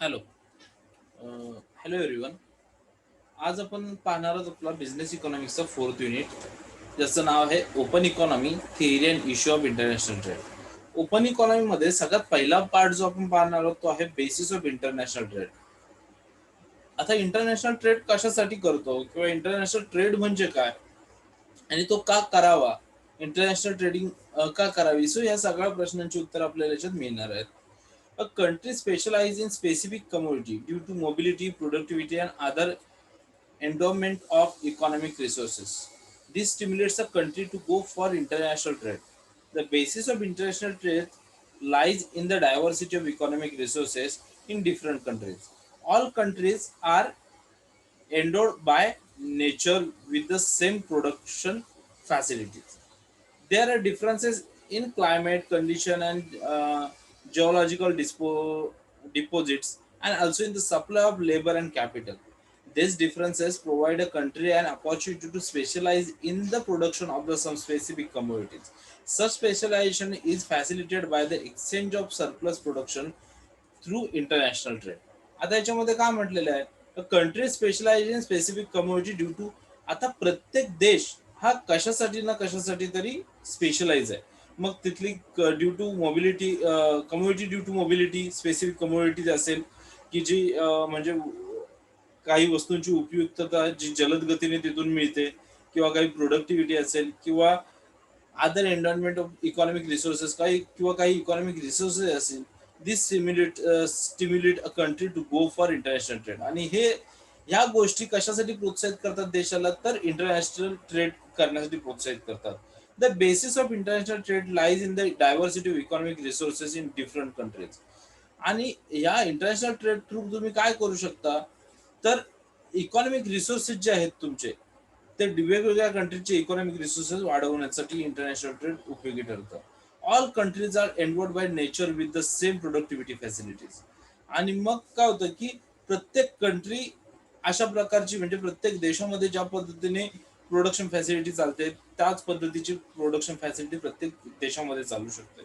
Hello. Hello everyone. आज आपण पाहणार आहोत आपला बिझनेस इकॉनॉमिक्सचा फोर्थ युनिट, ज्याचं नाव आहे open economy theory and issue of international trade. Open इकॉनॉमीमध्ये सगळ्यात पहिला पार्ट जो आपण पाहणार आहोत तो आहे बेसिस ऑफ इंटरनॅशनल ट्रेड. आता इंटरनॅशनल ट्रेड कशासाठी करतो किंवा इंटरनॅशनल ट्रेड म्हणजे काय आणि तो का करावा, इंटरनॅशनल ट्रेडिंग का करावी, सो या सगळ्या प्रश्नांची उत्तर आपल्याला याच्यात मिळणार आहेत. A country specializes in specific commodity due to mobility, productivity, and other endowment of economic resources. This stimulates a country to go for international trade. The basis of international trade lies in the diversity of economic resources in different countries. All countries are endowed by nature with the same production facilities. There are differences in climate condition and geological deposits, and also in the supply of labor and capital. These differences provide a country an opportunity to specialize in the production of some specific commodities. Such specialization is facilitated by the exchange of surplus production through international trade. आता याच्यामध्ये काय म्हटलेलं आहे, country specialize in specific community due to. आता प्रत्येक देश हा कशासाठी ना कशासाठी तरी स्पेशलाइज आहे. मग तिथली due to mobility, community due to mobility, specific communities असेल की जी म्हणजे काही वस्तूंची उपयुक्तता जी जलद गतीने तिथून मिळते, किंवा काही प्रोडक्टिव्हिटी असेल, किंवा other environment of economic resources काही किंवा काही इकॉनॉमिक रिसोर्सेस असेल, this stimulate a country to go for international trade. आणि हे ह्या गोष्टी कशासाठी प्रोत्साहित करतात देशाला, तर इंटरनॅशनल ट्रेड करण्यासाठी प्रोत्साहित करतात. The basis of international trade lies in the diversity of economic resources in different countries. आणि या इंटरनॅशनल ट्रेड थ्रू तुम्ही काय करू शकता, तर इकॉनॉमिक रिसोर्सेस जे आहेत तुमचे, ते वेगवेगळ्या कंट्रीचे इकॉनॉमिक रिसोर्सेस वाढवण्यासाठी इंटरनॅशनल ट्रेड उपयोगी ठरतं. All countries are endowed by nature with the same productivity facilities. आणि मग काय होतं की प्रत्येक कंट्री अशा प्रकारची, म्हणजे प्रत्येक देशामध्ये ज्या पद्धतीने प्रोडक्शन फॅसिलिटी चालते त्याच पद्धतीची प्रोडक्शन फॅसिलिटी प्रत्येक देशामध्ये चालू शकते.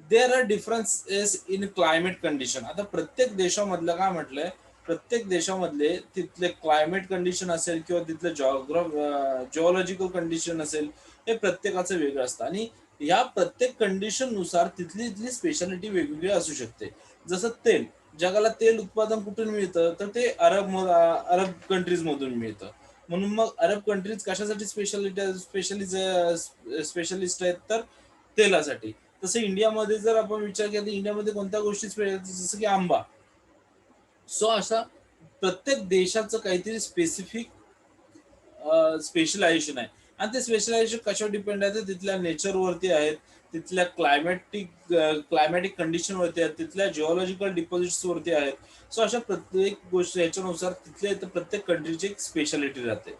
There are differences in climate condition. आता प्रत्येक देशामधलं काय म्हटलंय, प्रत्येक देशामधले तिथले क्लायमेट कंडिशन असेल किंवा तिथलं जिओलॉजिकल कंडिशन असेल, हे प्रत्येकाचं वेगळं असतं. आणि या प्रत्येक कंडिशन नुसार तिथली तिथली स्पेशालिटी वेगवेगळी असू शकते. जसं तेल, जगाला तेल उत्पादन कुठून मिळतं, तर ते अरब कंट्रीज मधून मिळतं. म्हणून मग अरब कंट्रीज कशासाठी स्पेशलिस्ट आहेत, तर तेलासाठी. तसं इंडियामध्ये जर आपण विचार केला तर इंडियामध्ये कोणत्या गोष्टी जसं की आंबा. सो असा प्रत्येक देशाचं काहीतरी स्पेसिफिक स्पेशलायझेशन आहे. आणि ते स्पेशलायझेशन कशावर डिपेंड आहे, तर तिथल्या नेचरवरती आहेत, तिथल्या क्लायमॅटिक कंडिशनवरती आहेत, तिथल्या जिओलॉजिकल डिपॉझिट्स वरती आहेत. सो अशा प्रत्येक गोष्ट याच्यानुसार तिथल्या प्रत्येक कंट्रीची एक स्पेशालिटी राहते.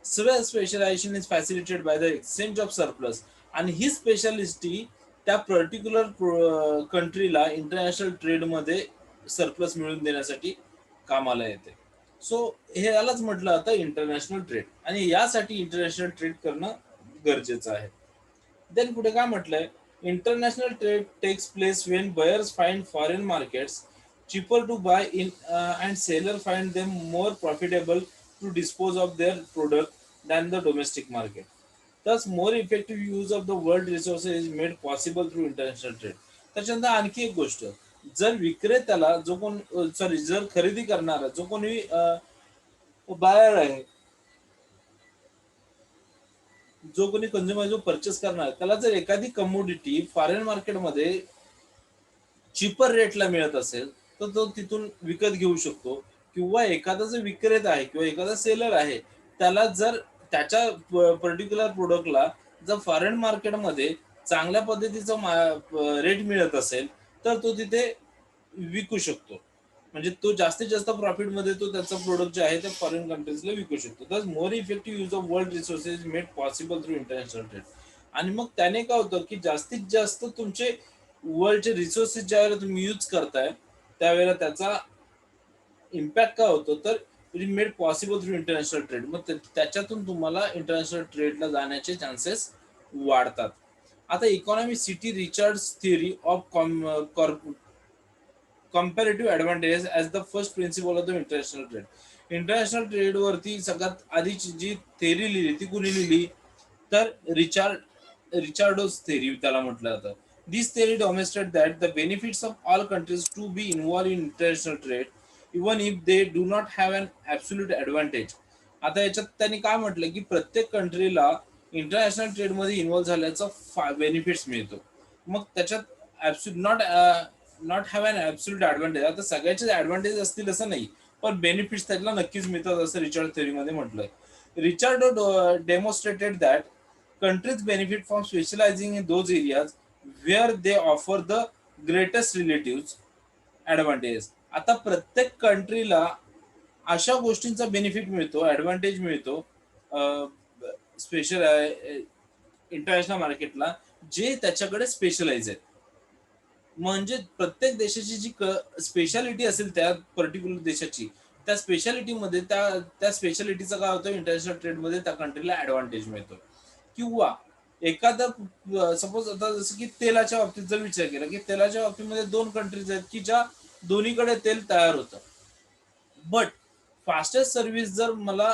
सगळ्या specialization is facilitated by the exchange of surplus. आणि ही स्पेशालिटी त्या पर्टिक्युलर कंट्रीला इंटरनॅशनल ट्रेडमध्ये सरप्लस मिळवून देण्यासाठी कामाला येते. सो हे यालाच म्हटलं आता इंटरनॅशनल ट्रेड, आणि यासाठी इंटरनॅशनल ट्रेड करणं गरजेचं आहे. देन पुढे काय म्हटलंय, international trade takes place when buyers find foreign markets cheaper to buy in and seller find them more profitable to dispose of their product than the domestic market. Thus, more effective use of the world resources is made possible through international trade. त्याच्यानंतर आणखी एक गोष्ट, जर विक्रेत्याला जो कोण sorry जर खरेदी करणारा जो कोणी बायर आहे, जो कोणी कंझ्युमर जो परचेस करणार, त्याला जर एखादी कमोडिटी फॉरेन मार्केटमध्ये चिपर रेटला मिळत असेल, तर तो तिथून विकत घेऊ शकतो. किंवा एखादा जो विक्रेता आहे किंवा एखादा सेलर आहे, त्याला जर त्याच्या पर्टिक्युलर प्रोडक्टला जर फॉरेन मार्केटमध्ये चांगल्या पद्धतीचा रेट मिळत असेल, तर तो तिथे विकू शकतो. म्हणजे तो जास्तीत जास्त प्रॉफिटमध्ये तो त्याचा प्रोडक्ट जे आहे ते फॉरेन कंट्रीजला विकू शकतो. Thus more effective use of world resources made possible through international trade. आणि मग त्याने काय होतं की जास्तीत जास्त तुमचे वर्ल्डचे रिसोर्सेस ज्यावेळेला तुम्ही यूज करताय, त्यावेळेला त्याचा इम्पॅक्ट काय होतो, तर it made possible through international trade. मग त्याच्यातून तुम्हाला इंटरनॅशनल ट्रेडला जाण्याचे चान्सेस वाढतात. आता economy city Richards theory of comparative advantages as the first principle of the international trade. International trade वरती सगळ्यात आधीची जी थेरी लिहिली ती कुणी लिहिली, तर रिचार्डोस थेरी त्याला म्हटलं जातं. This theory demonstrate that the benefits of all countries to be involve in international trade even if they do not have an absolute advantage. आता याच्यात त्यांनी काय म्हटलं की प्रत्येक कंट्रीला इंटरनॅशनल ट्रेडमध्ये इन्व्हॉल्व झाल्याचा बेनिफिट्स मिळतो. मग त्याच्यात not have an absolute advantage, आता सगळ्याचेच ॲडव्हान्टेज असतील असं नाही, पण बेनिफिट्स त्याला नक्कीच मिळतात असं रिचार्ड थेरीमध्ये म्हटलंय. Ricardo demonstrated that countries benefit from specializing in those areas where they offer the greatest relatives advantages. आता प्रत्येक कंट्रीला अशा गोष्टींचा बेनिफिट मिळतो, ऍडव्हान्टेज मिळतो स्पेशल इंटरनॅशनल मार्केटला, जे त्याच्याकडे स्पेशलाइज आहेत. म्हणजे प्रत्येक देशाची जी स्पेशालिटी असेल त्या पर्टिक्युलर देशाची, त्या स्पेशालिटीमध्ये त्या स्पेशालिटीचा काय होतं, इंटरनॅशनल ट्रेडमध्ये त्या कंट्रीला ऍडव्हान्टेज मिळतो. किंवा एखादा सपोज आता जसं की तेलाच्या बाबतीत जर विचार केला की तेलाच्या बाबतीमध्ये दोन कंट्रीज आहेत की ज्या दोन्हीकडे तेल तयार होतं, बट फास्टेस्ट सर्व्हिस जर मला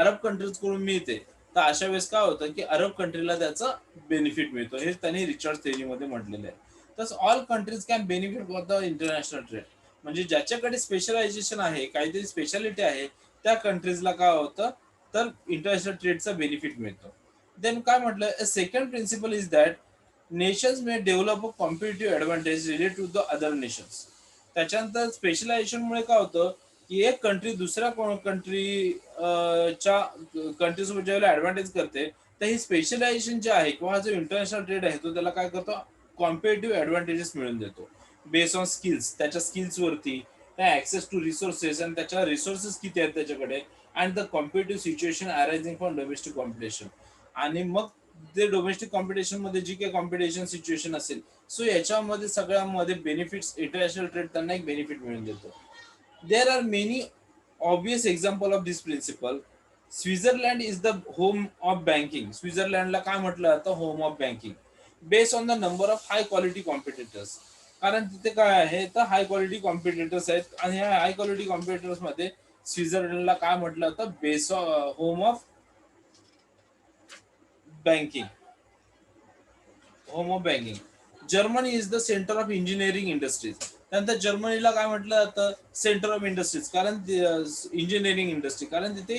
अरब कंट्रीज कडून मिळते, तर अशा वेळेस काय होतं की अरब कंट्रीला त्याचा बेनिफिट मिळतो. हे त्यांनी रिचार्ड थेरीमध्ये म्हटलेलं आहे. तसं all countries can benefit for the international trade, म्हणजे ज्याच्याकडे स्पेशलायझेशन आहे, काहीतरी स्पेशालिटी आहे, त्या कंट्रीजला काय होतं, तर इंटरनॅशनल ट्रेडचा बेनिफिट मिळतो. देन काय म्हटलं, second principle is that nations may develop a competitive advantage related to the other nations. त्याच्यानंतर स्पेशलायझेशनमुळे काय होतं की एक कंट्री दुसऱ्या च्या कंट्रीसोबत ज्यावेळेला ऍडव्हान्टेज करते, तर ही स्पेशलायझेशन जे आहे किंवा जो इंटरनॅशनल ट्रेड आहे तो त्याला काय करतो, कॉम्पिटेटिव्ह ऍडव्हान्टेजेस मिळून देतो बेस्ड ऑन स्किल्स, त्याच्या स्किल्सवरती, त्या ऍक्सेस टू रिसोर्सेस आणि त्याच्या रिसोर्सेस किती आहेत त्याच्याकडे, and the competitive situation arising from domestic competition. आणि मग ते डोमेस्टिक कॉम्पिटिशन मध्ये जी काही कॉम्पिटिशन सिच्युएशन असेल, सो याच्यामध्ये सगळ्यामध्ये बेनिफिट्स इंटरनॅशनल ट्रेड त्यांना एक बेनिफिट मिळून देतो. There are many obvious example of this principle. Switzerland is the home of banking. स्वित्झर्लंडला काय म्हटलं जातं, home of banking, based on the number of high quality competitors. कारण तिथे काय आहे, तर हाय क्वालिटी कॉम्पिटिटर्स आहेत आणि ह्या हाय क्वालिटी कॉम्पिटिटर्स मध्ये स्वित्झर्लंडला काय म्हटलं जातं, home of banking, home of banking. Germany is the centre of engineering industries. त्यानंतर जर्मनीला काय म्हटलं जातं, सेंटर ऑफ इंडस्ट्रीज, कारण इंजिनिअरिंग इंडस्ट्री, कारण तिथे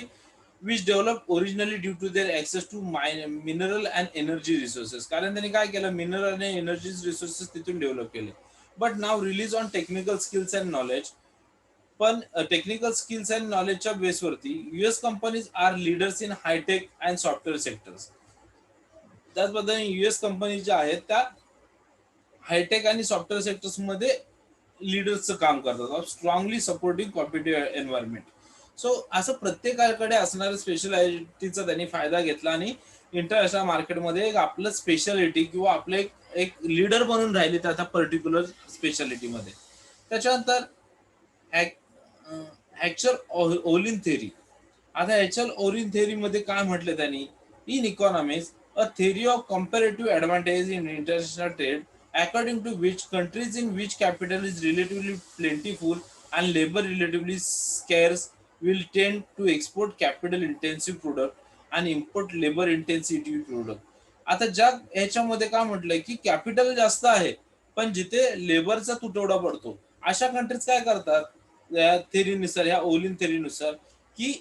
which develop originally due to their access to mineral and energy resources. कारण त्यांनी काय केलं, मिनरल आणि एनर्जी रिसोर्सेस तिथून डेव्हलप केले. But now relies on technical skills and knowledge. पण टेक्निकल स्किल्स अँड नॉलेजच्या बेसवरती US companies R leaders in high tech and software sectors. त्याच पद्धतीने युएस कंपनी ज्या आहेत त्या हायटेक आणि सॉफ्टवेअर सेक्टर्समध्ये लीडर्सचं काम करतात, strongly supporting competitive environment. So असं प्रत्येकाकडे असणाऱ्या स्पेशलिटीचा त्यांनी फायदा घेतला आणि इंटरनॅशनल मार्केटमध्ये एक आपलं स्पेशालिटी किंवा आपलं एक लीडर बनून राहिले त्या पर्टिक्युलर स्पेशालिटीमध्ये. त्याच्यानंतर ऍक्च्युअल ओलिन थेरी. आता ह्याच्या ओरिन थेरीमध्ये काय म्हटलं त्यांनी, in economics a theory of comparative advantage in international trade according to which countries in which capital is relatively plentiful and labor relatively scarce will tend to export capital intensive product and import labor intensive product. आता ज्या ह्याच्यामध्ये काय म्हटलंय की capital जास्त आहे पण जिथे लेबरचा तुटवडा पडतो, अशा कंट्रीज काय करतात या थेरीनुसार, या ओलिन थेरीनुसार, की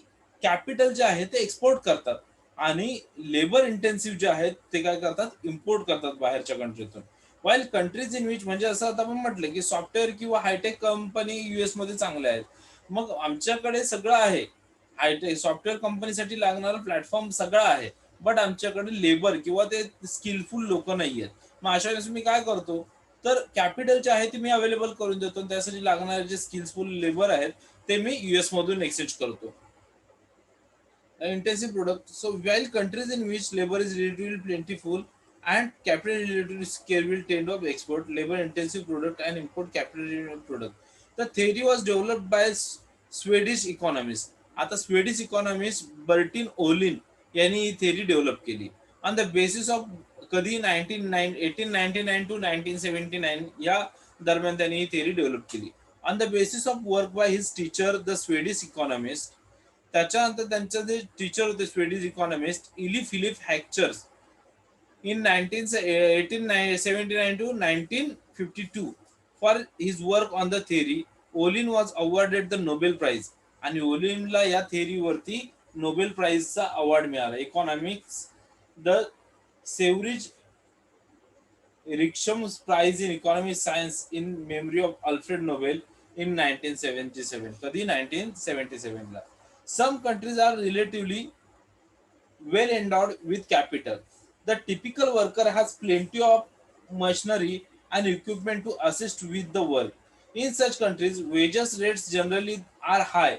कॅपिटल जे आहे ते एक्सपोर्ट करतात आणि लेबर इंटेन्सिव्ह जे आहेत ते काय करतात, इम्पोर्ट करतात बाहेरच्या कंट्रीतून. वाईल कंट्रीज इन विच, म्हणजे असं आता आपण म्हटलं की सॉफ्टवेअर किंवा हायटेक कंपनी युएस मध्ये चांगल्या आहेत, मग आमच्याकडे सगळं आहे, हायटेक सॉफ्टवेअर कंपनीसाठी लागणारं प्लॅटफॉर्म सगळं आहे, बट आमच्याकडे लेबर किंवा ते स्किलफुल लोक नाही आहेत. मग अशा वेळेस मी काय करतो, तर कॅपिटल जे आहे ते मी अवेलेबल करून देतो, त्यासाठी लागणारे जे स्किल्सफुल लेबर आहेत ते मी युएस मधून एक्सचेंज करतो. Intensive product. So while countries in which labor is relatively plentiful and capital relatively scarce will tend to export labor intensive product and import capital intensive product. The theory was developed by Swedish economist. आता Swedish economist Bertin Olin यांनी ही theory develop केली on the basis of कधी 1899 to 1979 या दरम्यान त्यांनी ही theory develop केली. On the basis of work by his teacher the Swedish economist. त्याच्यानंतर त्यांचे जे टीचर होते स्वेडिश इकॉनॉमिस्ट इली Philip हॅक्चर्स in 1879 to 1952 for his work on the theory. Olin was awarded the Nobel Prize आणि ओलिनला या थेअरीवरती नोबेल प्राइजचा अवॉर्ड मिळाला. Economics the Sveriges Riksbank prize in economic science in memory of Alfred Nobel in 1977. कधी 1977 ला. Some countries are relatively well endowed with capital. The typical worker has plenty of machinery and equipment to assist with the work. In such countries, wages rates generally are high.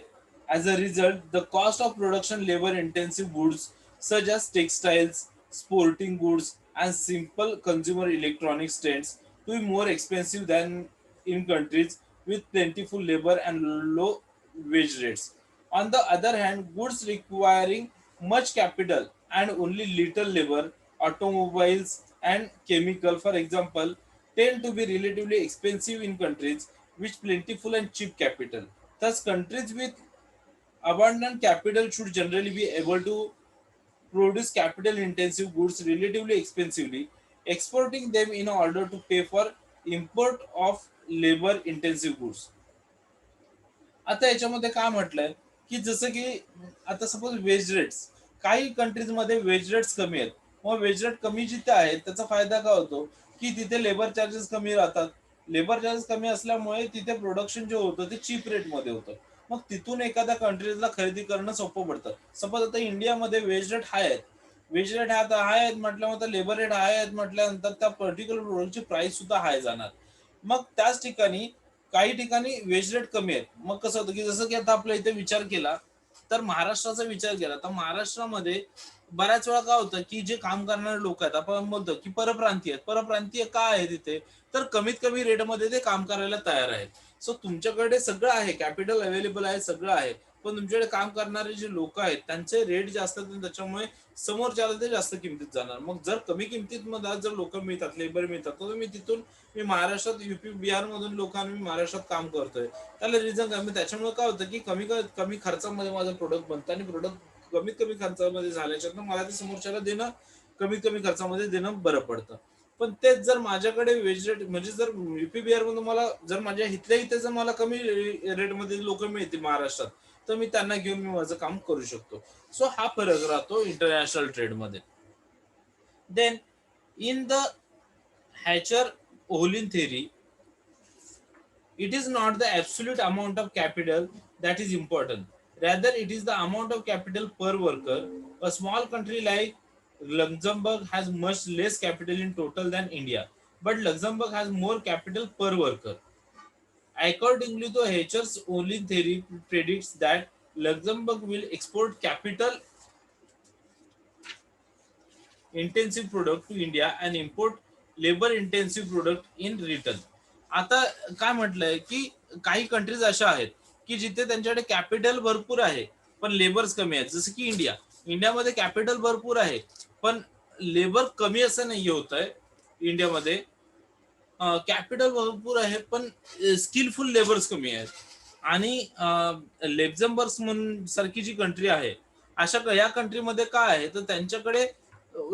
As a result, the cost of production labor intensive goods such as textiles, sporting goods, and simple consumer electronics tends to be more expensive than in countries with plentiful labor and low wage rates. On the other hand, goods requiring much capital and only little labor, automobiles and chemical, for example, tend to be relatively expensive in countries with plentiful and cheap capital. Thus, countries with abundant capital should generally be able to produce capital intensive goods relatively expensively, exporting them in order to pay for import of labor intensive goods. आता याच्यामध्ये काय म्हटलंय की जसं की आता suppose veg rates काही कंट्रीजमध्ये वेज रेट्स कमी आहेत. मग वेज रेट कमी जिथे आहेत त्याचा फायदा काय होतो की तिथे लेबर चार्जेस कमी राहतात. लेबर चार्जेस कमी असल्यामुळे तिथे प्रोडक्शन जे होतं ते चीप रेटमध्ये होतं. मग तिथून एखाद्या कंट्रीजला खरेदी करणं सोपं पडतं. सपोज आता इंडियामध्ये वेज रेट हाय आहेत. वेज रेट हाय आहेत म्हटल्यानंतर लेबर रेट हाय आहेत म्हटल्यानंतर त्या पर्टिक्युलर प्रोडक्टची प्राइस सुद्धा हाय जाणार. मग त्याच ठिकाणी काही ठिकाणी वेज रेट कमी आहेत. मग कसं होतं की जसं की आता आपल्या इथे विचार केला तर महाराष्ट्राचा विचार केला तर महाराष्ट्रामध्ये बऱ्याच वेळा काय होतं की जे काम करणारे लोक आहेत आपण बोलतो की परप्रांतीय आहेत. परप्रांतीय काय आहे तिथे तर कमीत कमी रेटमध्ये ते काम करायला तयार आहेत. सो तुमच्याकडे सगळं आहे, कॅपिटल अवेलेबल आहे, सगळं आहे, पण तुमच्याकडे काम करणारे जे लोक आहेत त्यांचे रेट जास्त आहेत त्याच्यामुळे समोरच्याला ते जास्त किमतीत जाणार. मग जर कमी किमतीत मध्ये जर लोक मिळतात, लेबर मिळतात, तर मी तिथून मी महाराष्ट्रात युपी बिहार मधून लोकांना मी महाराष्ट्रात काम करतोय. त्याला रिझन काय मी त्याच्यामुळे काय होतं की कमी कमी खर्चामध्ये माझं प्रोडक्ट बनतं आणि प्रोडक्ट कमीत कमी खर्चामध्ये झाल्याच्यानं मला ते समोरच्याला देणं कमीत कमी खर्चामध्ये देणं बरं पडतं. पण तेच जर माझ्याकडे वेज रेट म्हणजे जर युपी बिहार मधून मला जर माझ्या इथल्या इथे जर मला कमी रेटमध्ये लोक मिळतील महाराष्ट्रात तर मी त्यांना घेऊन मी माझं काम करू शकतो. सो हा फरक राहतो इंटरनॅशनल ट्रेडमध्ये. Then in the Heckscher Ohlin theory, it is not the absolute amount of capital that is important. Rather, it is the amount of capital per worker. A small country like Luxembourg has much less capital in total than India, but Luxembourg has more capital per worker. Accordingly, the Hatcher's only theory predicts that Luxembourg will export capital intensive product to India and import labor intensive product in return. आता काय म्हटलंय की काही countries अशा आहेत की जिथे त्यांच्याकडे कॅपिटल भरपूर आहे पण लेबर्स कमी आहेत. जसं की इंडियामध्ये कॅपिटल भरपूर आहे पण लेबर कमी असं नाही होत आहे. इंडियामध्ये कॅपिटल भरपूर आहे पण स्किलफुल लेबर्स कमी आहेत. आणि लेक्झमबर्ग म्हणून सारखी जी कंट्री आहे अशा या कंट्रीमध्ये काय आहे तर त्यांच्याकडे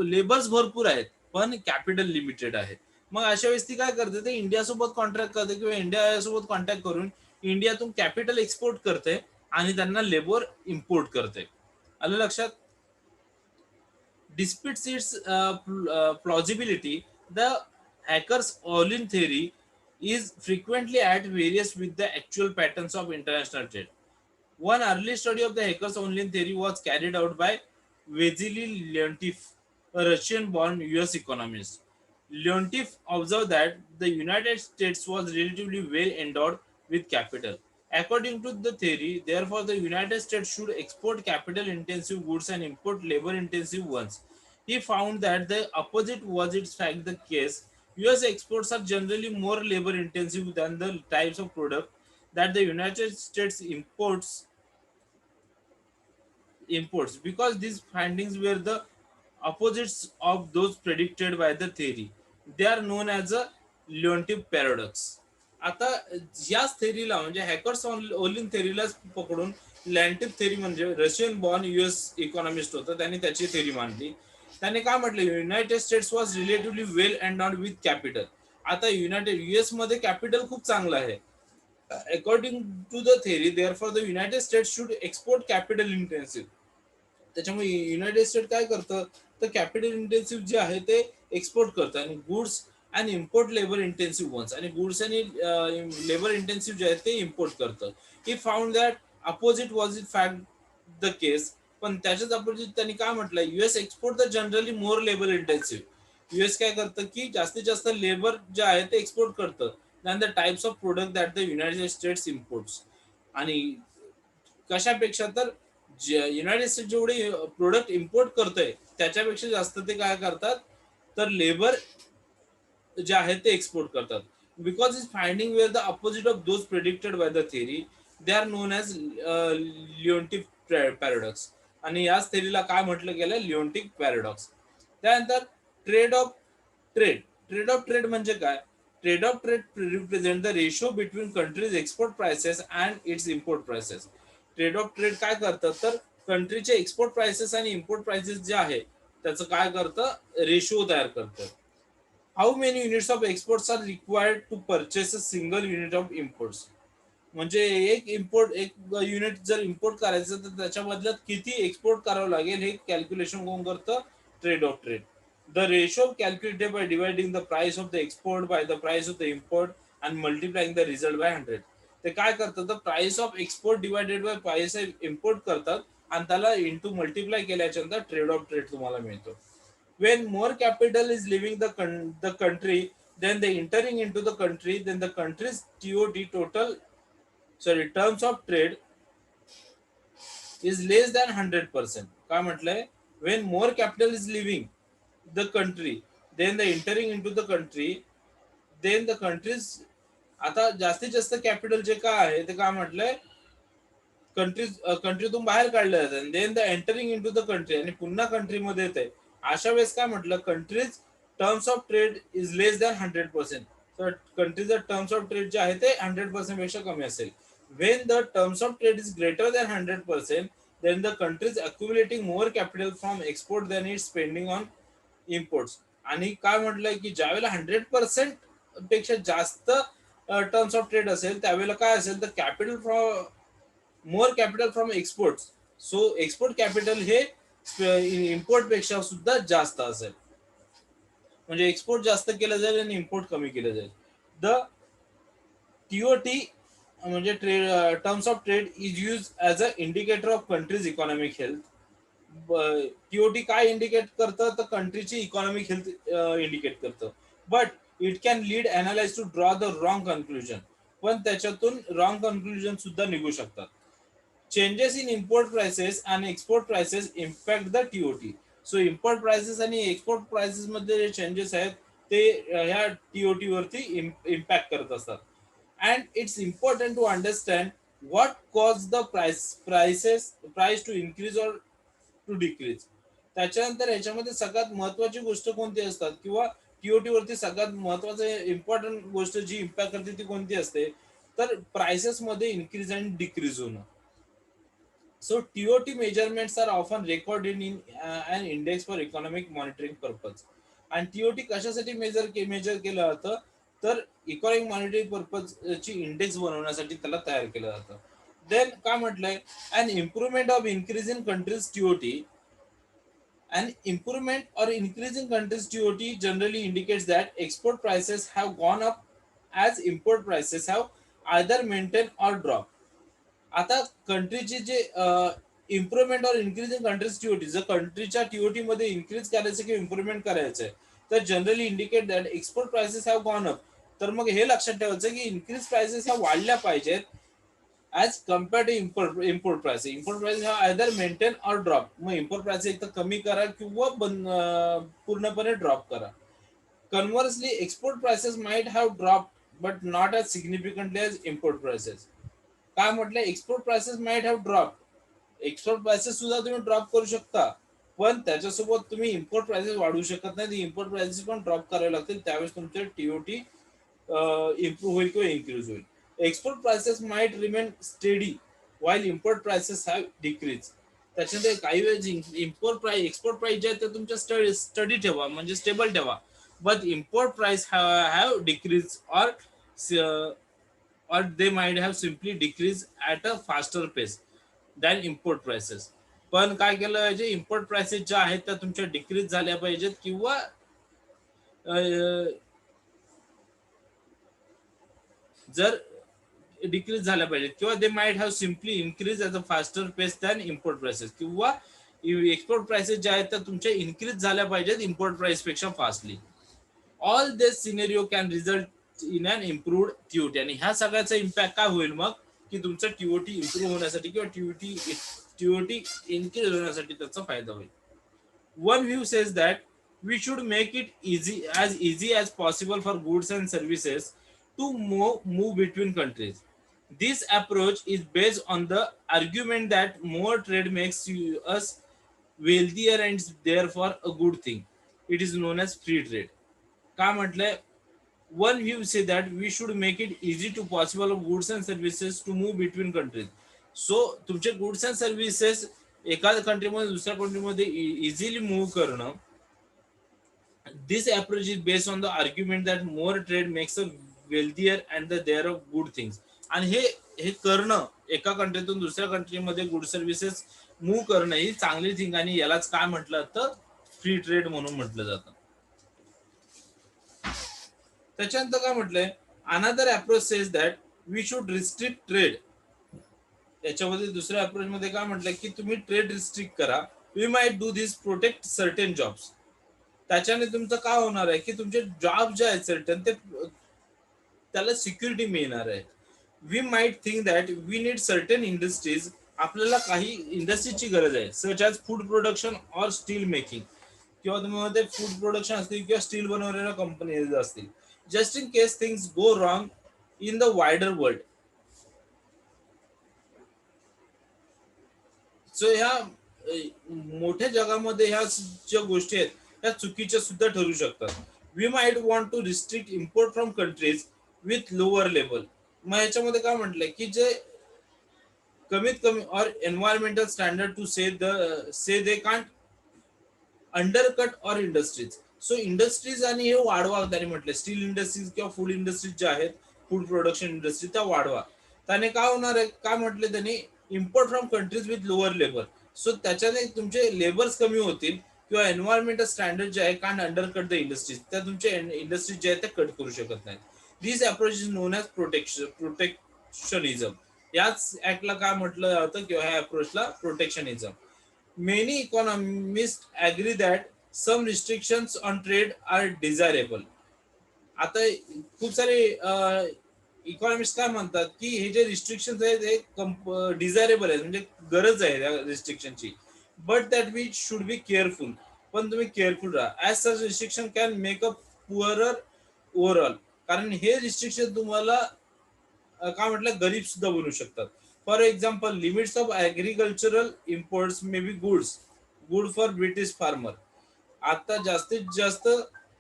लेबर्स भरपूर आहेत पण कॅपिटल लिमिटेड आहे. मग अशा वेळेस ती काय करते ते इंडियासोबत कॉन्ट्रॅक्ट करते किंवा इंडियासोबत कॉन्टॅक्ट करून इंडियातून कॅपिटल एक्सपोर्ट करते आणि त्यांना लेबर इम्पोर्ट करते. आलं लक्षात. Despite its plausibility, the hacker's all-in theory is frequently at variance with the actual patterns of international trade. One early study of the hacker's all-in theory was carried out by Vasily Leontief, a Russian-born US economist. Leontief observed that the United States was relatively well endowed with capital. According to the theory, therefore, the United States should export capital intensive goods and import labor intensive ones. He found that the opposite was in fact the case. US exports are generally more labor intensive than the types of product that the United States imports. Because these findings were the opposites of those predicted by the theory. They are known as a Leontief paradox. आता याच थेरीला म्हणजे hackers Ohlin थेरीला पकडून Leontief theory म्हणजे Russian born US economist होता, त्यांनी त्याची theory मांडली. त्याने काय म्हटलं, United States was relatively well endowed with capital. आता युनायटेड युएस मध्ये कॅपिटल खूप चांगलं आहे. According to the theory therefore the United States should export capital intensive. त्याच्यामुळे युनायटेड स्टेट काय करतं, तर कॅपिटल इंटेन्सिव्ह जे आहे ते एक्सपोर्ट करतं, आणि goods and import labour intensive ones, आणि गुड्स आणि लेबर इंटेन्सिव्ह जे आहे ते इम्पोर्ट करतं. He found that opposite was in fact the case. पण त्याच्याच अपोजिट त्यांनी काय म्हटलं, US export the generally more labour intensive. US काय करतं की जास्तीत जास्त लेबर जे आहे ते एक्सपोर्ट करतं than the types of product that the United states imports. आणि कशापेक्षा तर युनायटेड स्टेट जेवढे प्रोडक्ट इम्पोर्ट करतोय त्याच्यापेक्षा जास्त ते काय करतात, तर लेबर जे आहे ते एक्सपोर्ट करतात. Because is finding were the opposite of those predicted by the theory, they are known as Leontief paradox. आणि याच थेरीला काय म्हटलं गेलं, लिओन्टिक पॅराडॉक्स. त्यानंतर trade of trade. Trade of trade म्हणजे काय, trade of trade represent the ratio between countries export prices and its import prices. Trade of trade काय करतं, तर कंट्रीचे एक्सपोर्ट प्राइसेस आणि इम्पोर्ट प्राइसेस जे आहे त्याचं काय करतं, रेशिओ तयार करतं. How many units of exports are required to purchase a single unit of imports. म्हणजे एक युनिट जर इम्पोर्ट करायचं तर त्याच्या बदल्यात किती एक्सपोर्ट करावं लागेल हे कॅल्क्युलेशन कोण करतं, trade of trade. The ratio calculated by dividing the price of the export by the price of the import and multiplying the result by 100. ते काय करतात, the price of export divided by price import करतात आणि त्याला into multiply केल्याच्या नंतर trade of trade तुम्हाला मिळतो. When more capital is leaving the country, then the entering into the country, then the country's TOT total, sorry, terms of trade is less than 100%. काय म्हटलंय, when more capital is leaving the country, then the entering into the country, then the country's, आता जास्तीत जास्त capital जे काय आहे ते काय म्हटलंय, कंट्रीतून बाहेर काढलं जातं, then the entering in to the country, आणि पुन्हा कंट्रीमध्ये येते. अशा वेळेस काय म्हटलं, countries terms of trade is less than 100%. तर कंट्रीचं टर्म्स ऑफ ट्रेड जे आहे ते 100% पेक्षा कमी असेल. When the terms of trade is greater than 100%, then the countries accumulating more capital from export than it spending on imports. आणि काय म्हटलंय की ज्यावेळेला 100% पेक्षा जास्त टर्म्स ऑफ ट्रेड असेल त्यावेळेला काय असेल, तर capital from more capital from export. So export capital हे इम्पोर्ट पेक्षा सुद्धा जास्त असेल. म्हणजे एक्सपोर्ट जास्त केलं जाईल आणि इम्पोर्ट कमी केलं जाईल. द टीओटी म्हणजे terms of trade is use as a indicator of countries economic health. TOT काय इंडिकेट करतं, तर कंट्रीची इकॉनॉमिक हेल्थ इंडिकेट करतं. But it can lead analysts to draw the wrong conclusion. पण त्याच्यातून रॉंग कन्क्लुजन सुद्धा निघू शकतात. चेंजेस इन इम्पोर्ट प्राइसेस आणि export prices impact the TOT. So import prices आणि एक्सपोर्ट प्राइसेस मध्ये जे चेंजेस आहेत ते ह्या टीओटी वरती इम्पॅक्ट करत असतात. And it's important to understand what cause the price to increase or to decrease. त्याच्यानंतर याच्यामध्ये सगळ्यात महत्वाची गोष्ट कोणती असतात, किंवा टीओटी वरती सगळ्यात महत्वाचं इम्पॉर्टंट गोष्ट जी इम्पॅक्ट करते ती कोणती असते, तर प्राइसेस मध्ये इन्क्रीज अँड डिक्रीज होणं. So TOT measurements are often recorded in an index for economic monitoring purpose. आणि TOT कशासाठी मेजर केलं जातं, तर इकॉनॉमिक मॉनिटरिंग पर्पज ची इंडेक्स बनवण्यासाठी त्याला तयार केलं जातं. देन काय म्हटलंय, an improvement of increase in countries TOT. An improvement or increase in country's TOT generally indicates that export prices have gone up as import prices have either maintained or dropped. आता कंट्रीची जे improvement और increase in countries TOT, जर कंट्रीच्या TOT मध्ये increase करायचं किंवा improvement करायचं आहे, तर generally indicate that export prices have gone up. तर मग हे लक्षात ठेवायचं की इन्क्रीज प्राइसेस ह्या वाढल्या पाहिजेत as compare to import price. Import price हा आयदर मेंटेन और ड्रॉप. मग इम्पोर्ट प्राइस एक तर कमी करा किंवा पूर्णपणे ड्रॉप करा. Conversely export prices might have drop but not as significantly as import prices. काय म्हटलं, export prices might have drop. Export prices सुद्धा तुम्ही ड्रॉप करू शकता, पण त्याच्यासोबत तुम्ही इम्पोर्ट प्राइसेस वाढवू शकत नाही. इम्पोर्ट प्राइसेस पण ड्रॉप करावे लागतील, त्यावेळेस तुमचे टीओटी इम्प्रूव्ह होईल किंवा इन्क्रीज होईल. Export prices might remain steady while import prices have decrease. त्याच्यानंतर काही वेळेस एक्सपोर्ट प्राइस जे आहे ते तुमच्या स्टडी ठेवा म्हणजे स्टेबल ठेवा, but import price have decrease or they might have simply decreased at a faster pace than import prices. पण काय केलं पाहिजे, इम्पोर्ट प्राइसेस ज्या आहेत त्या तुमच्या डिक्रीज झाल्या पाहिजेत किंवा जर डिक्रीज झाल्या पाहिजेत किंवा they might have simply increase at a faster pace than import prices, किंवा एक्सपोर्ट प्राइसेस ज्या आहेत त्या तुमच्या इन्क्रीज झाल्या पाहिजेत इम्पोर्ट प्राइस पेक्षा fastly. All this scenario can result in an improved TOT. आणि ह्या सगळ्याचा इम्पॅक्ट काय होईल मग, की तुमचं टीओटी इम्प्रूव्ह होण्यासाठी किंवा टीओटी इन्क्रीज होण्यासाठी त्याचा फायदा होईल. One view says that we should make it easy as possible for goods and services to move between countries. This approach is based on the argument that more trade makes us wealthier and therefore a good thing. It is known as free trade. का म्हटलंय, one view say that we should make it easy to possible of goods and services to move between countries. So तुमचे goods and services एका कंट्रीमध्ये दुसऱ्या कंट्रीमध्ये easily move करणं. This approach is based on the argument that more trade makes a wealthier and the there of good things. आणि हे करणं एका कंट्रीतून दुसऱ्या कंट्रीमध्ये गुड सर्व्हिसेस मूव्ह करणं ही चांगली थिंग, आणि यालाच काय म्हटलं तर फ्री ट्रेड म्हणून म्हटलं जातं. त्याच्यानंतर काय म्हटलंय, another approach says that we should restrict trade. याच्यामध्ये दुसऱ्या अप्रोच मध्ये काय म्हटलं की तुम्ही ट्रेड रिस्ट्रिक्ट करा. We might do this protect certain jobs. त्याच्याने तुमचं काय होणार आहे की तुमचे जॉब जे आहेत सर्टन ते त्याला सिक्युरिटी मिळणार आहे. We might think that we need certain industries. आपल्याला काही इंडस्ट्रीजची गरज आहे, such as food production or steel making, किंवा तुम्ही फूड प्रोडक्शन असतील किंवा स्टील बनवलेल्या कंपनीज असतील, just in case things go wrong in the wider world. So ह्या मोठ्या जगामध्ये ह्या ज्या गोष्टी आहेत त्या चुकीच्या सुद्धा ठरू शकतात. We might want to restrict import from countries with lower level. मग ह्याच्यामध्ये काय म्हटलंय की जे कमीत कमी or environmental standard to say they can't undercut our industries. So industries आणि हे वाढवा त्यांनी म्हटलं, स्टील इंडस्ट्रीज किंवा फूड इंडस्ट्रीज ज्या आहेत, फूड प्रोडक्शन इंडस्ट्री त्या वाढवा. त्याने काय होणार आहे, काय म्हटले त्यांनी, import from countries with lower labour. So त्याच्याने तुमचे लेबर्स कमी होतील किंवा एन्व्हायरमेंटल स्टँडर्ड जे आहे कांट अंडरकट द इंडस्ट्रीज, त्या तुमच्या इंडस्ट्रीज जे आहेत त्या कट करू शकत नाहीत. दिस अप्रोच इज नोन ॲज प्रोटेक्शनिझम. याच ऍक्टला काय म्हटलं जातं किंवा ह्या अप्रोचला प्रोटेक्शनिझम. Many economists agree that some restrictions on trade are desirable. आता खूप सारे इकॉनॉमिस्ट काय म्हणतात की हे जे रिस्ट्रिक्शन आहेत हे डिझायरेबल आहेत, म्हणजे गरज आहे त्या रिस्ट्रिक्शनची, but that we should be careful. पण तुम्ही केअरफुल राहा. As such restriction can make a poorer overall. कारण हे रिस्ट्रिक्शन तुम्हाला काय म्हटलं गरीब सुद्धा बनवू शकतात. For example, limits of agricultural imports may be good for British farmer. आता जास्तीत जास्त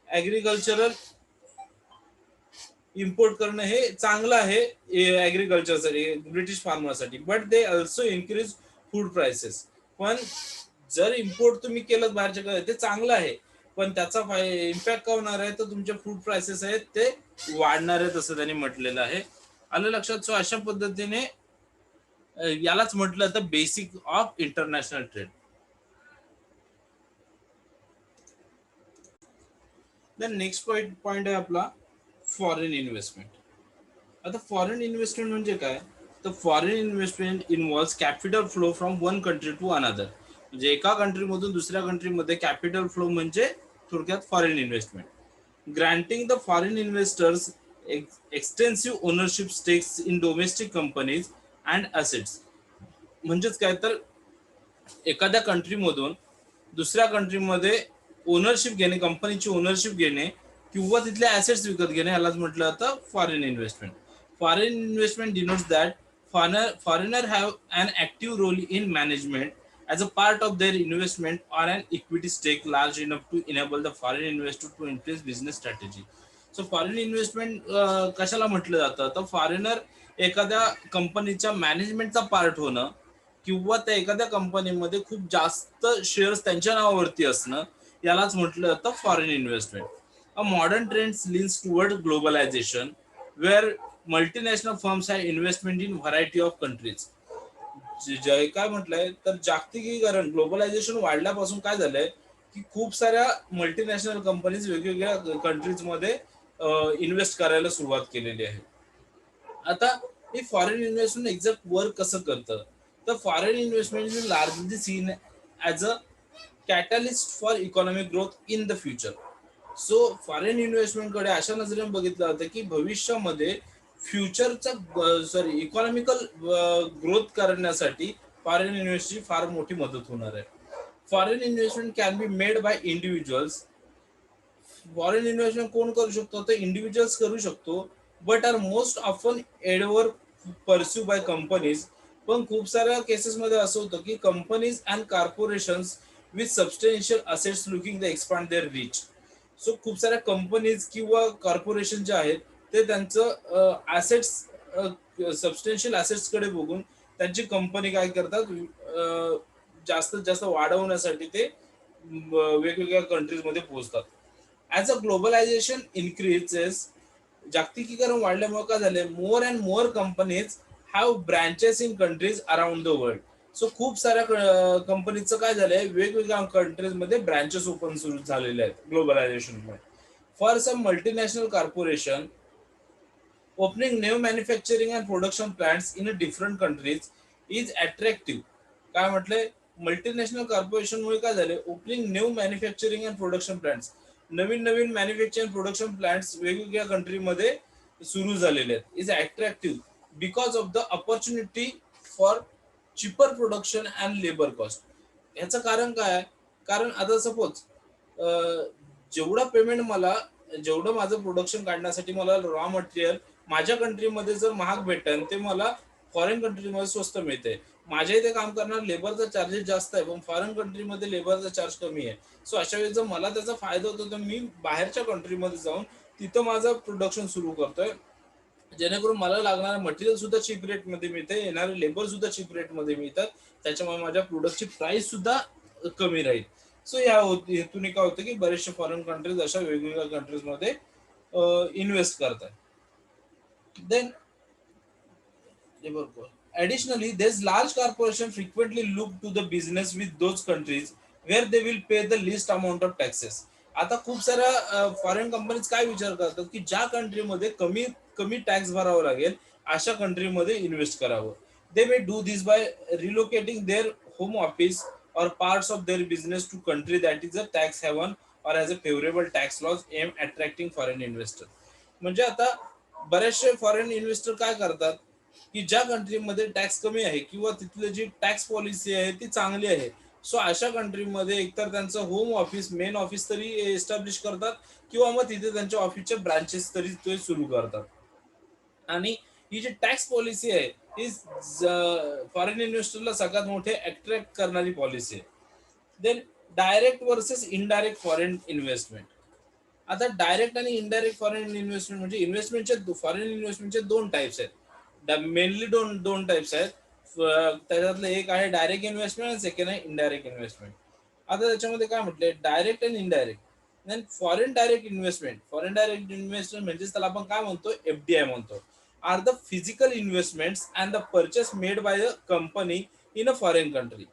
ॲग्रिकल्चरल इम्पोर्ट करणं हे चांगलं आहे ॲग्रिकल्चरसाठी, ब्रिटिश फार्मरसाठी, but they also increase food prices. पण जर इम्पोर्ट तुम्ही केलं बाहेरच्या ते चांगलं आहे, पण त्याचा इम्पॅक्ट काय होणार आहे तर तुमचे फूड प्राइसेस आहेत ते वाढणार आहेत असं त्यांनी म्हटलेलं आहे. आलं लक्षात. सो अशा पद्धतीने यालाच म्हटलं तर basic of international trade. Then next point आहे आपला फॉरेन इन्व्हेस्टमेंट. आता फॉरेन इन्व्हेस्टमेंट म्हणजे काय, तर foreign investment involves capital flow from one country to another. म्हणजे एका कंट्रीमधून दुसऱ्या कंट्रीमध्ये कॅपिटल फ्लो म्हणजे थोडक्यात foreign investment. Granting the foreign investors extensive ownership stakes in domestic companies and assets. म्हणजेच काय तर एखाद्या कंट्रीमधून दुसऱ्या कंट्रीमध्ये ओनरशिप घेणे, कंपनीची ओनरशिप घेणे किंवा तिथले ॲसेट्स विकत घेणे, यालाच म्हटलं जातं foreign investment. Foreign investment denotes that foreigner have an active role in management as a part of their investment or an equity stake large enough to enable the foreign investor to influence business strategy. So foreign investment कशाला म्हटलं जातं, तर foreigner एखाद्या कंपनीच्या मॅनेजमेंटचा part होणं किंवा त्या एखाद्या कंपनीमध्ये खूप जास्त शेअर्स त्यांच्या नावावरती असणं, यालाच म्हटलं जातं foreign investment. A modern trends leans toward globalization where multinational firms have investment in variety of countries. जे काय म्हटलंय, तर जागतिकीकरण ग्लोबलायझेशन वाढल्यापासून काय झालंय की खूप साऱ्या मल्टीनॅशनल कंपनीज वेगवेगळ्या कंट्रीजमध्ये इन्व्हेस्ट करायला सुरुवात केलेली आहे. आता हे फॉरेन इन्व्हेस्टमेंट एक्झॅक्ट वर्क कसं करतं, तर foreign investment is largely seen as a catalyst for economic growth in the future. So foreign इन्व्हेस्टमेंटकडे अशा नजरेने बघितलं जातं की भविष्यामध्ये फ्युचरचा इकॉनॉमिकल ग्रोथ करण्यासाठी फॉरेन इन्व्हेस्टची फार मोठी मदत होणार आहे. Foreign investment can be made by individuals. Foreign investment कोण करू शकतो, तर इंडिव्हिज्युअल्स करू शकतो, but are most often ever pursue by companies. पण खूप साऱ्या केसेसमध्ये असं होतं की companies and corporations with substantial assets looking the expand their reach. So खूप साऱ्या कंपनीज किंवा कॉर्पोरेशन जे आहेत ते त्यांचं ॲसेट्स, सबस्टेन्शियल ॲसेट्सकडे बघून त्यांची कंपनी काय करतात, जास्तीत जास्त वाढवण्यासाठी ते वेगवेगळ्या कंट्रीजमध्ये पोहोचतात. ॲज अ ग्लोबलायझेशन इन्क्रीजेस, जागतिकीकरण वाढल्यामुळे काय झाले, more and more companies have branches in countries around the world. So खूप साऱ्या कंपनीचं काय झालंय, वेगवेगळ्या कंट्रीजमध्ये ब्रँचेस ओपन सुरू झालेले आहेत ग्लोबलायझेशनमुळे. For some multinational corporation opening new manufacturing and production plants in different countries is attractive. काय म्हटलंय, मल्टीनॅशनल कॉर्पोरेशनमुळे काय झाले, opening new manufacturing and production plants, नवीन नवीन मॅन्युफॅक्चरिंग प्रोडक्शन प्लांट्स वेगवेगळ्या कंट्रीमध्ये सुरू झालेले आहेत, is attractive because of the opportunity for cheaper production and labour cost. याचं कारण काय आहे, कारण आता सपोज जेवढा पेमेंट मला, जेवढं माझं प्रोडक्शन काढण्यासाठी मला रॉ मटेरियल माझ्या कंट्रीमध्ये जर महाग भेटेल, ते मला फॉरेन कंट्रीमध्ये स्वस्त मिळते. माझ्या इथे काम करणार लेबरचा चार्जेस जास्त आहे, पण फॉरेन कंट्रीमध्ये लेबरचा चार्ज कमी आहे. सो अशा वेळी जर मला त्याचा फायदा होतो, तर मी बाहेरच्या कंट्रीमध्ये जाऊन तिथं माझं प्रोडक्शन सुरू करतोय, जेणेकरून मला लागणारं मटेरियल सुद्धा चीप रेटमध्ये मिळते, येणारे लेबर सुद्धा चीप रेटमध्ये मिळतात, त्याच्यामुळे माझ्या प्रोडक्टची प्राइस सुद्धा कमी राहील. सो या हेतूने काय होतं की बरेचसे फॉरेन कंट्रीज अशा वेगवेगळ्या कंट्रीजमध्ये इन्व्हेस्ट करतात. Then labor cost. Additionally, these large corporations frequently look to the business with those countries where they will pay the least amount of taxes. आता खूप साऱ्या फॉरेन कंपनीज काय विचार करतात की ज्या कंट्रीमध्ये कमी कमी टॅक्स भरावा लागेल अशा कंट्रीमध्ये इन्व्हेस्ट करावं. They may do this by relocating their home office or parts of their business to country that is a tax haven or as a favourable tax laws aim attracting foreign investor. म्हणजे आता बरेचसे foreign investor काय करतात की ज्या कंट्रीमध्ये tax कमी आहे किंवा तिथली जी टॅक्स पॉलिसी आहे ती चांगली आहे, सो अशा कंट्रीमध्ये एकतर त्यांचं होम ऑफिस, मेन ऑफिस तरी एस्टॅब्लिश करतात किंवा मग तिथे त्यांच्या ऑफिसचे ब्रांचेस तरी ते सुरू करतात. आणि ही जी टॅक्स पॉलिसी आहे ही फॉरेन इन्व्हेस्टरला सगळ्यात मोठे अट्रॅक्ट करणारी पॉलिसी आहे. Then direct versus indirect foreign investment. आता डायरेक्ट आणि इनडायरेक्ट फॉरेन इन्व्हेस्टमेंट म्हणजे इन्व्हेस्टमेंटचे फॉरेन इन्व्हेस्टमेंटचे दोन टाइप्स आहेत. मेनली दोन दोन टाइप्स आहेत. त्याच्यातलं एक आहे डायरेक्ट इन्व्हेस्टमेंट आणि सेकंड आहे इनडायरेक्ट इन्व्हेस्टमेंट. आता त्याच्यामध्ये काय म्हटलंय, डायरेक्ट आणि indirect. Then foreign direct investment म्हणजे त्याला आपण काय म्हणतो, एफडीआय म्हणतो, are the physical investments and the purchase made by a company in a foreign country.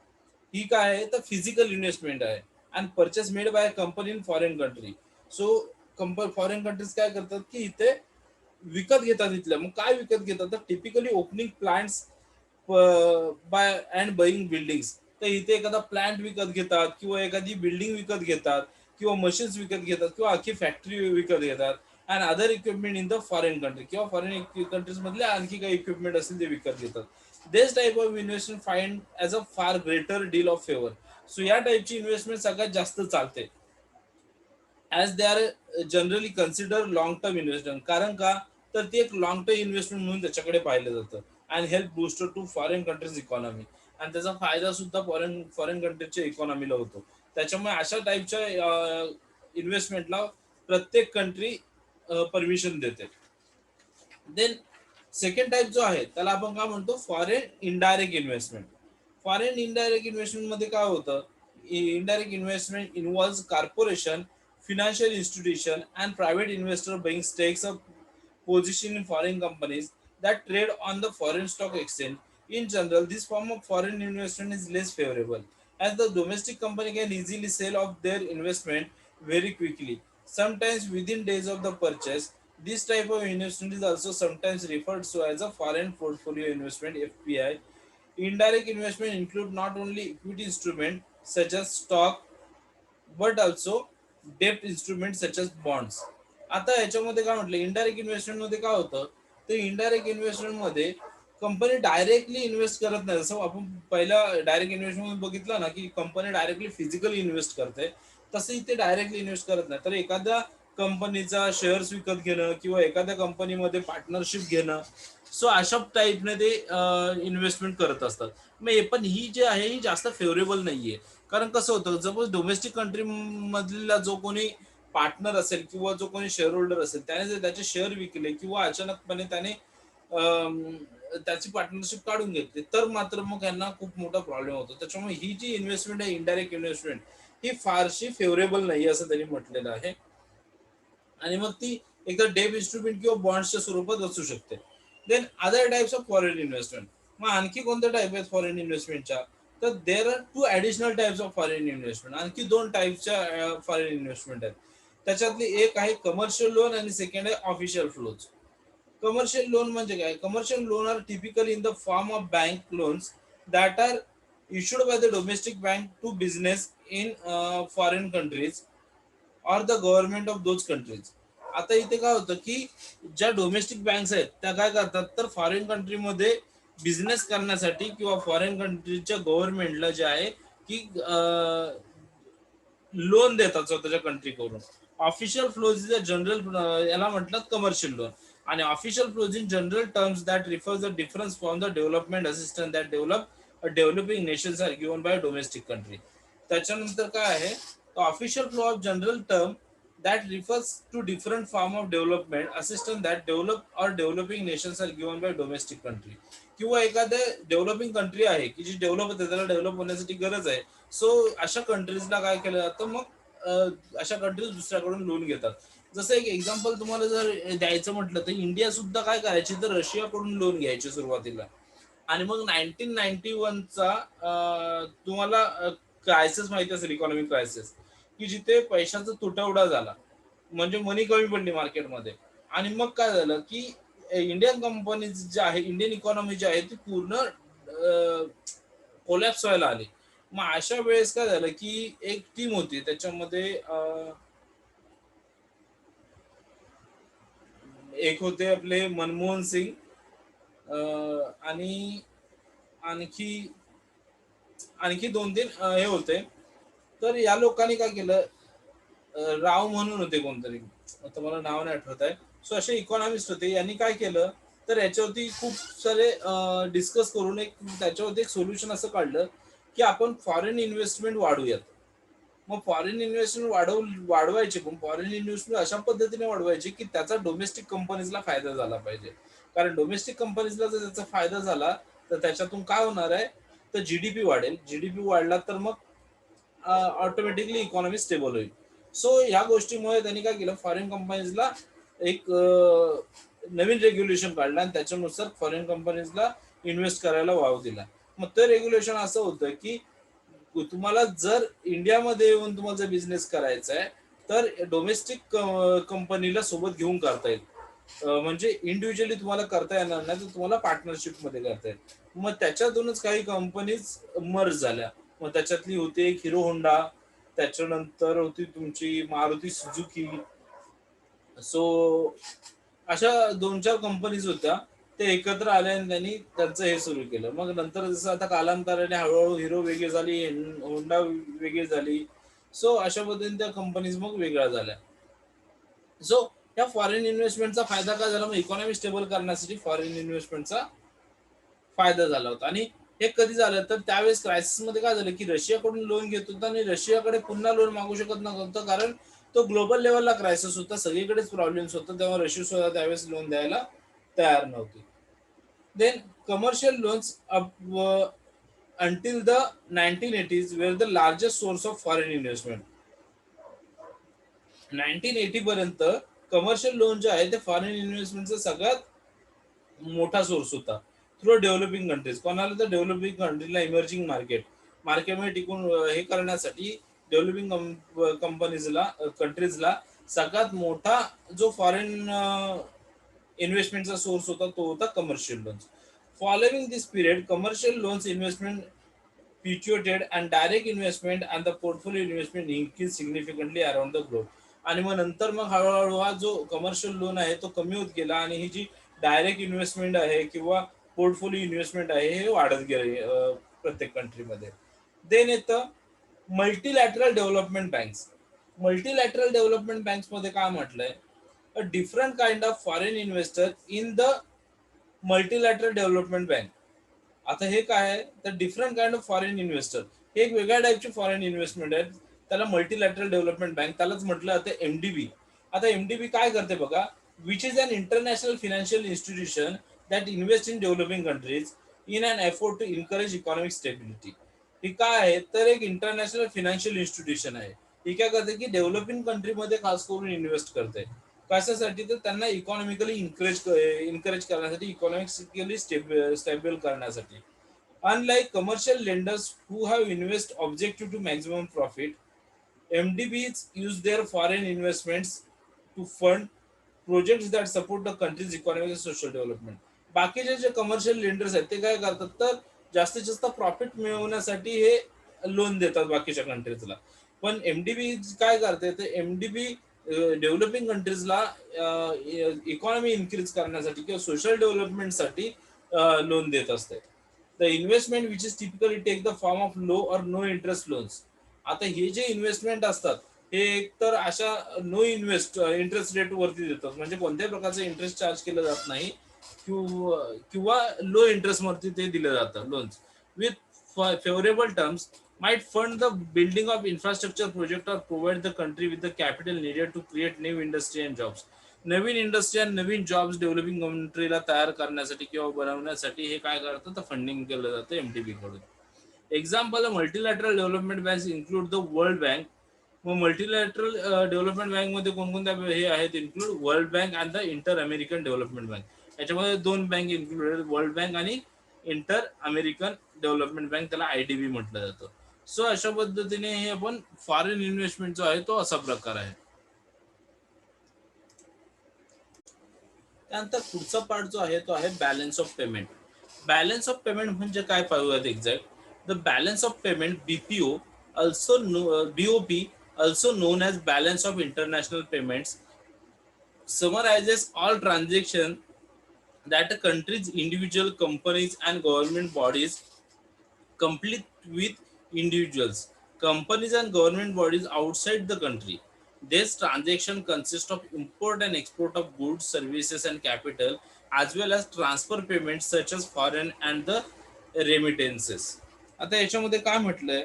ही काय आहे तर फिजिकल इन्व्हेस्टमेंट आहे and purchase made by a company in foreign country. So foreign countries काय करतात की इथे विकत घेतात इथल्या. मग काय विकत घेतात, तर typically opening plants by and buying buildings. तर इथे एखादा प्लांट विकत घेतात किंवा एखादी बिल्डिंग विकत घेतात किंवा मशीन्स विकत घेतात किंवा अख्खी फॅक्टरी विकत घेतात and other equipment in the foreign country किंवा फॉरेन कंट्रीज मधले आणखी काही इक्विपमेंट असेल ते विकत घेतात. This type of investment find as a far greater deal of favour. So या टाइपची इन्व्हेस्टमेंट सगळ्यात जास्त चालते as they are generally consider long term investment. कारण का, तर ते एक लॉंग टर्म इन्व्हेस्टमेंट म्हणून त्याच्याकडे पाहिलं जातं and help booster to foreign countries economy. आणि त्याचा फायदा सुद्धा फॉरेन फॉरेन कंट्रीजच्या इकॉनॉमीला होतो. त्याच्यामुळे अशा टाईपच्या इन्व्हेस्टमेंटला प्रत्येक कंट्री परमिशन देते. देन सेकंड टाइप जो आहे त्याला आपण काय म्हणतो, foreign indirect investment. Foreign indirect investment मध्ये काय होतं, indirect investment involves corporation, financial institution and private investor buying stakes of position in foreign companies that trade on the foreign stock exchange. In general, this form of foreign investment is less favorable as the domestic company can easily sell off their investment very quickly, sometimes within days of the purchase. This type of investment is also sometimes referred to as a foreign portfolio investment (FPI). Indirect investment include not only equity instruments such as stock but also डेप्ट instrument such as bonds. आता याच्यामध्ये काय म्हटलं, indirect investment मध्ये काय होतं, ते indirect investment मध्ये कंपनी डायरेक्टली इन्व्हेस्ट करत नाही. जसं आपण पहिला डायरेक्ट इन्व्हेस्टमेंट बघितलं ना, की कंपनी डायरेक्टली फिजिकली इन्व्हेस्ट करते, तसं इथे डायरेक्टली इन्व्हेस्ट करत नाही. तर एखाद्या कंपनीचा शेअर्स विकत घेणं किंवा एखाद्या कंपनीमध्ये पार्टनरशिप घेणं, सो अशा टाईपने ते इन्व्हेस्टमेंट करत असतात. मग पण ही जी आहे ही जास्त फेवरेबल नाहीये. कारण कसं होतं, सपोज डोमेस्टिक कंट्री मधला जो कोणी पार्टनर असेल किंवा जो कोणी शेअर होल्डर असेल, त्याने जर त्याचे शेअर विकले किंवा अचानकपणे त्याने त्याची पार्टनरशिप काढून घेतली, तर मात्र मग यांना खूप मोठा प्रॉब्लेम होतो. त्याच्यामुळे ही जी इन्व्हेस्टमेंट आहे, इनडायरेक्ट इन्व्हेस्टमेंट, ही फारशी फेवरेबल नाही असं त्यांनी म्हटलेलं आहे. आणि मग ती एकदा डेप इन्स्ट्रुमेंट किंवा बॉन्ड्सच्या स्वरूपात असू शकते. Then other types of foreign investment. मग आणखी कोणत्या टाईप आहेत फॉरेन इन्व्हेस्टमेंटच्या, तर there are two additional types of foreign investment. आणखी दोन टाईपच्या फॉरेन इन्व्हेस्टमेंट आहेत. त्याच्यातली एक आहे कमर्शियल लोन आणि सेकंड आहे ऑफिशियल फ्लोज. कमर्शियल लोन म्हणजे काय, commercial loan are typical in the form of bank loans that are issued by the domestic bank to business in foreign countries or the government of those countries. आता इथे काय होतं, की ज्या domestic banks आहेत त्या काय करतात, तर फॉरेन कंट्रीमध्ये बिझनेस करण्यासाठी किंवा फॉरेन कंट्रीच्या गव्हर्नमेंटला जे आहे की लोन देतात स्वतःच्या कंट्रीकडून. Official flows is a general, याला म्हणतात कमर्शियल लोन. आणि official flows in general terms that refers the difference from the development assistance that developing nations are given by domestic country. त्याच्यानंतर काय आहे, official flow of general term that refers to different form of development assistance that develop or developing nations are given by domestic country. किंवा एखाद्या developing country आहे की जी develop होते, त्याला develop होण्यासाठी गरज आहे, सो अशा कंट्रीजला काय केलं जातं, मग अशा कंट्रीज दुसऱ्याकडून लोन घेतात. जसं एक एक्झाम्पल तुम्हाला जर द्यायचं म्हटलं, तर इंडिया सुद्धा काय करायची, तर रशियाकडून लोन घ्यायचे सुरुवातीला. आणि मग 1991चा तुम्हाला क्रायसिस माहिती असेल, इकॉनॉमिक क्रायसिस, की जिथे पैशाचा तुटवडा झाला, म्हणजे मनी कमी पडली मार्केटमध्ये. आणि मग काय झालं, की इंडियन कंपनी जी आहे, इंडियन इकॉनॉमी जी आहे ती पूर्ण कोलॅप्स व्हायला आली. मग अशा वेळेस काय झालं, की एक टीम होती त्याच्यामध्ये एक होते आपले मनमोहन सिंग, आणि आणखी आणखी दोन तीन हे होते. तर या लोकांनी काय केलं, राव म्हणून होते कोणतरी, आता मला नाव नाही आठवत आहे. सो असे इकॉनॉमिस्ट होते. यांनी काय केलं, तर याच्यावरती खूप सारे डिस्कस करून एक त्याच्यावरती एक सोल्युशन असं काढलं, की आपण फॉरेन इन्व्हेस्टमेंट वाढवूयात. मग फॉरेन इन्व्हेस्टमेंट वाढवायचे, पण फॉरेन इन्व्हेस्टमेंट अशा पद्धतीने वाढवायचे की त्याचा डोमेस्टिक कंपनीजला फायदा झाला पाहिजे. कारण डोमेस्टिक कंपनीजला जर त्याचा फायदा झाला, तर त्याच्यातून काय होणार आहे, तर जीडीपी वाढेल. जीडीपी वाढला तर मग ऑटोमॅटिकली इकॉनॉमी स्टेबल होईल. सो ह्या गोष्टीमुळे त्यांनी काय केलं, फॉरेन कंपनीजला एक नवीन रेग्युलेशन काढलं आणि त्याच्यानुसार फॉरेन कंपनीजला इन्व्हेस्ट करायला वाव दिला. मग ते रेग्युलेशन असं होतं, की तुम्हाला जर इंडियामध्ये येऊन तुम्हाला जर बिझनेस करायचा आहे, तर डोमेस्टिक कंपनीला सोबत घेऊन करता येईल. म्हणजे इंडिव्हिज्युअली तुम्हाला करता येणार नाही, तर तुम्हाला पार्टनरशिप मध्ये करता येईल. मग त्याच्यातूनच काही कंपनीज मर्ज झाल्या. मग त्याच्यातली होती एक हिरो होंडा, त्याच्यानंतर होती तुमची मारुती सुझुकी. सो अशा दोन चार कंपनीज होत्या, ते एकत्र आले आणि त्यांनी त्यांचं हे सुरू केलं. मग नंतर जसं आता कालांतराने हळूहळू हिरो वेगळी झाली, होंडा वेगळी झाली. सो अशा पद्धतीने त्या कंपनीज मग वेगळ्या झाल्या. सो या फॉरेन इन्व्हेस्टमेंटचा फायदा काय झाला, मग इकॉनॉमी स्टेबल करण्यासाठी फॉरेन इन्व्हेस्टमेंटचा फायदा झाला होता. आणि हे कधी झालं, तर त्यावेळेस क्रायसिस मध्ये काय झालं, की रशियाकडून लोन घेत होता आणि रशियाकडे पुन्हा लोन मागू शकत नव्हतं, कारण तो ग्लोबल लेवलला क्रायसिस होता, सगळीकडेच प्रॉब्लेम्स होता, तेव्हा रशिया सुद्धा त्यावेळेस लोन द्यायला तयार नव्हती. Then commercial loans until the 1980s were the largest source of foreign investment. 1980 पर्यंत कमर्शियल लोन जे आहे ते फॉरेन इन्व्हेस्टमेंटचा सगळ्यात मोठा सोर्स होता थ्रू डेव्हलपिंग कंट्रीज. कोणाला तर डेव्हलपिंग कंट्रीला इमर्जिंग मार्केटमध्ये टिकून हे करण्यासाठी डेव्हलपिंग कंपनीजला कंट्रीजला सगळ्यात मोठा जो फॉरेन इन्व्हेस्टमेंटचा सोर्स होता तो होता commercial loans. Following this period commercial loans investment fluctuated and direct investment and the portfolio investment increased significantly around the globe. आणि मग नंतर मग हळूहळू हा जो कमर्शियल लोन आहे तो कमी होत गेला आणि ही जी डायरेक्ट इन्व्हेस्टमेंट आहे किंवा पोर्टफोलिओ इन्व्हेस्टमेंट आहे हे वाढत गेले प्रत्येक कंट्रीमध्ये. देन येतं multilateral development banks. Multilateral development banks मध्ये काय म्हटलंय, a different kind of foreign investor in the multilateral development bank. आता हे काय आहे तर different kind of foreign investor, हे एक वेगळ्या टाईपची फॉरेन इन्व्हेस्टमेंट आहे, त्याला मल्टीलॅटरल डेव्हलपमेंट बँक, त्यालाच म्हटलं जातं एमडीबी. आता एमडीबी काय करते बघा, which is an international financial institution that invest in developing countries in an effort to encourage economic stability. ही काय आहे तर एक इंटरनॅशनल फायनान्शियल इन्स्टिट्यूशन आहे. ही काय करते की डेव्हलपिंग कंट्रीमध्ये खास करून इन्व्हेस्ट करते. कशासाठी तर त्यांना इकॉनॉमिकली इनकरेज करण्यासाठी, इकॉनॉमिकली स्टेबल करण्यासाठी. Unlike commercial lenders who have invest objective to maximum profit, MDBs use their foreign investments to fund projects that support the country's economic and social development. बाकीचे जे commercial lenders आहेत ते काय करतात तर जास्तीत जास्त प्रॉफिट मिळवण्यासाठी हे लोन देतात बाकीच्या कंट्रीजला. पण एमडीबी काय करते तर एमडीबी डेव्हलपिंग कंट्रीजला इकॉनॉमी इन्क्रीज करण्यासाठी किंवा सोशल डेव्हलपमेंटसाठी लोन देत असते. The investment which is typically take the form of low or no interest loans. आता हे जे इन्व्हेस्टमेंट असतात हे एकतर अशा नो इंटरेस्ट रेट वरती देतात, म्हणजे कोणत्याही प्रकारचं इंटरेस्ट चार्ज केलं जात नाही, किंवा लो इंटरेस्ट वरती ते दिलं जातं loans with favourable terms, might fund the building of infrastructure project or provide the country with the capital needed to create new industry and jobs. Naveen industry आणि नवीन jobs developing कंट्रीला तयार करण्यासाठी किंवा बनवण्यासाठी हे काय करतं तर फंडिंग केलं जातं एमडीबी कडून. Example multilateral development bank include the world bank. मग मल्टीलॅटरल डेव्हलपमेंट बँक मध्ये कोणकोणत्या हे आहेत include world bank and the inter American development bank. याच्यामध्ये दोन बँक इन्क्लूड आहेत, वर्ल्ड बँक आणि इंटर अमेरिकन डेव्हलपमेंट बँक, त्याला आयडीबी म्हटलं जातं. सो अशा पद्धतीने हे आपण फॉरेन इन्व्हेस्टमेंट जो आहे तो असा प्रकार आहे. त्यानंतर पुढचा पार्ट जो आहे तो आहे balance of payment. Balance of payment म्हणजे काय पाहूयात exact. The balance of payment BPO also BOP, also known as balance of international payments, summarizes all transactions that a country's individual companies and government bodies complete with individuals, companies and government bodies outside the country. This transaction consists of import and export of goods, services, and capital, as well as transfer payments such as foreign and the remittances. आता याच्यामध्ये काय म्हटलंय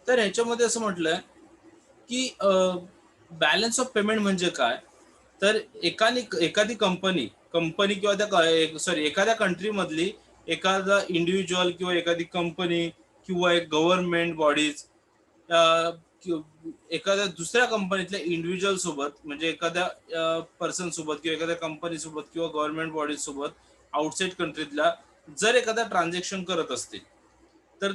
तर ह्याच्यामध्ये असं म्हटलंय की balance of payment म्हणजे काय तर एखादी कंपनी किंवा एखाद्या कंट्री मधली एखादा इंडिव्हिज्युअल किंवा एखादी कंपनी किंवा एक गव्हर्नमेंट बॉडीज एखाद्या दुसऱ्या कंपनीतल्या इंडिव्हिज्युअल सोबत म्हणजे एखाद्या पर्सन सोबत किंवा एखाद्या कंपनी सोबत किंवा गव्हर्नमेंट बॉडीज सोबत आउटसाइड कंट्रीतल्या जर एखादा ट्रान्झॅक्शन करत असतील तर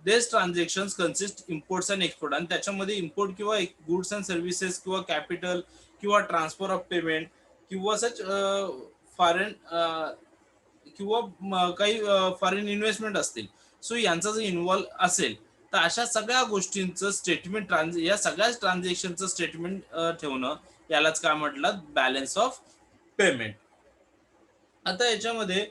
देस transaction consist imports and export. आणि त्याच्यामध्ये इम्पोर्ट किंवा गुड्स अँड सर्व्हिसेस किंवा कॅपिटल किंवा ट्रान्सफर ऑफ पेमेंट किंवा सच फॉरेन किंवा काही फॉरेन इन्व्हेस्टमेंट असतील, सो यांचा जर इन्व्हॉल्व असेल तर अशा सगळ्या गोष्टींचं स्टेटमेंट या सगळ्या ट्रान्झॅक्शनचं स्टेटमेंट ठेवणं यालाच काय म्हटलं बॅलन्स ऑफ पेमेंट. आता याच्यामध्ये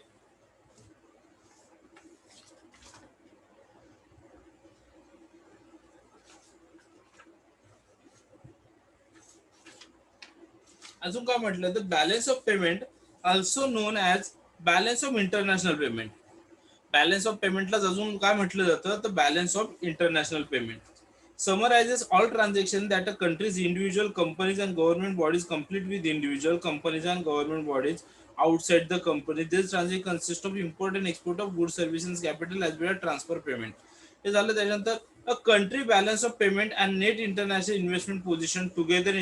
अजून काय म्हटलं तर balance of payment also known as balance of international payment. Balance of पेमेंटलाच अजून काय म्हटलं जातं, तर balance of international payment summarizes all transactions that a country's individual companies and government bodies complete with individual companies and government bodies outside the company. This transaction consists of import and export of goods, services, and capital as well as transfer payment. हे झालं. त्याच्यानंतर a country balance of payment and net international investment position together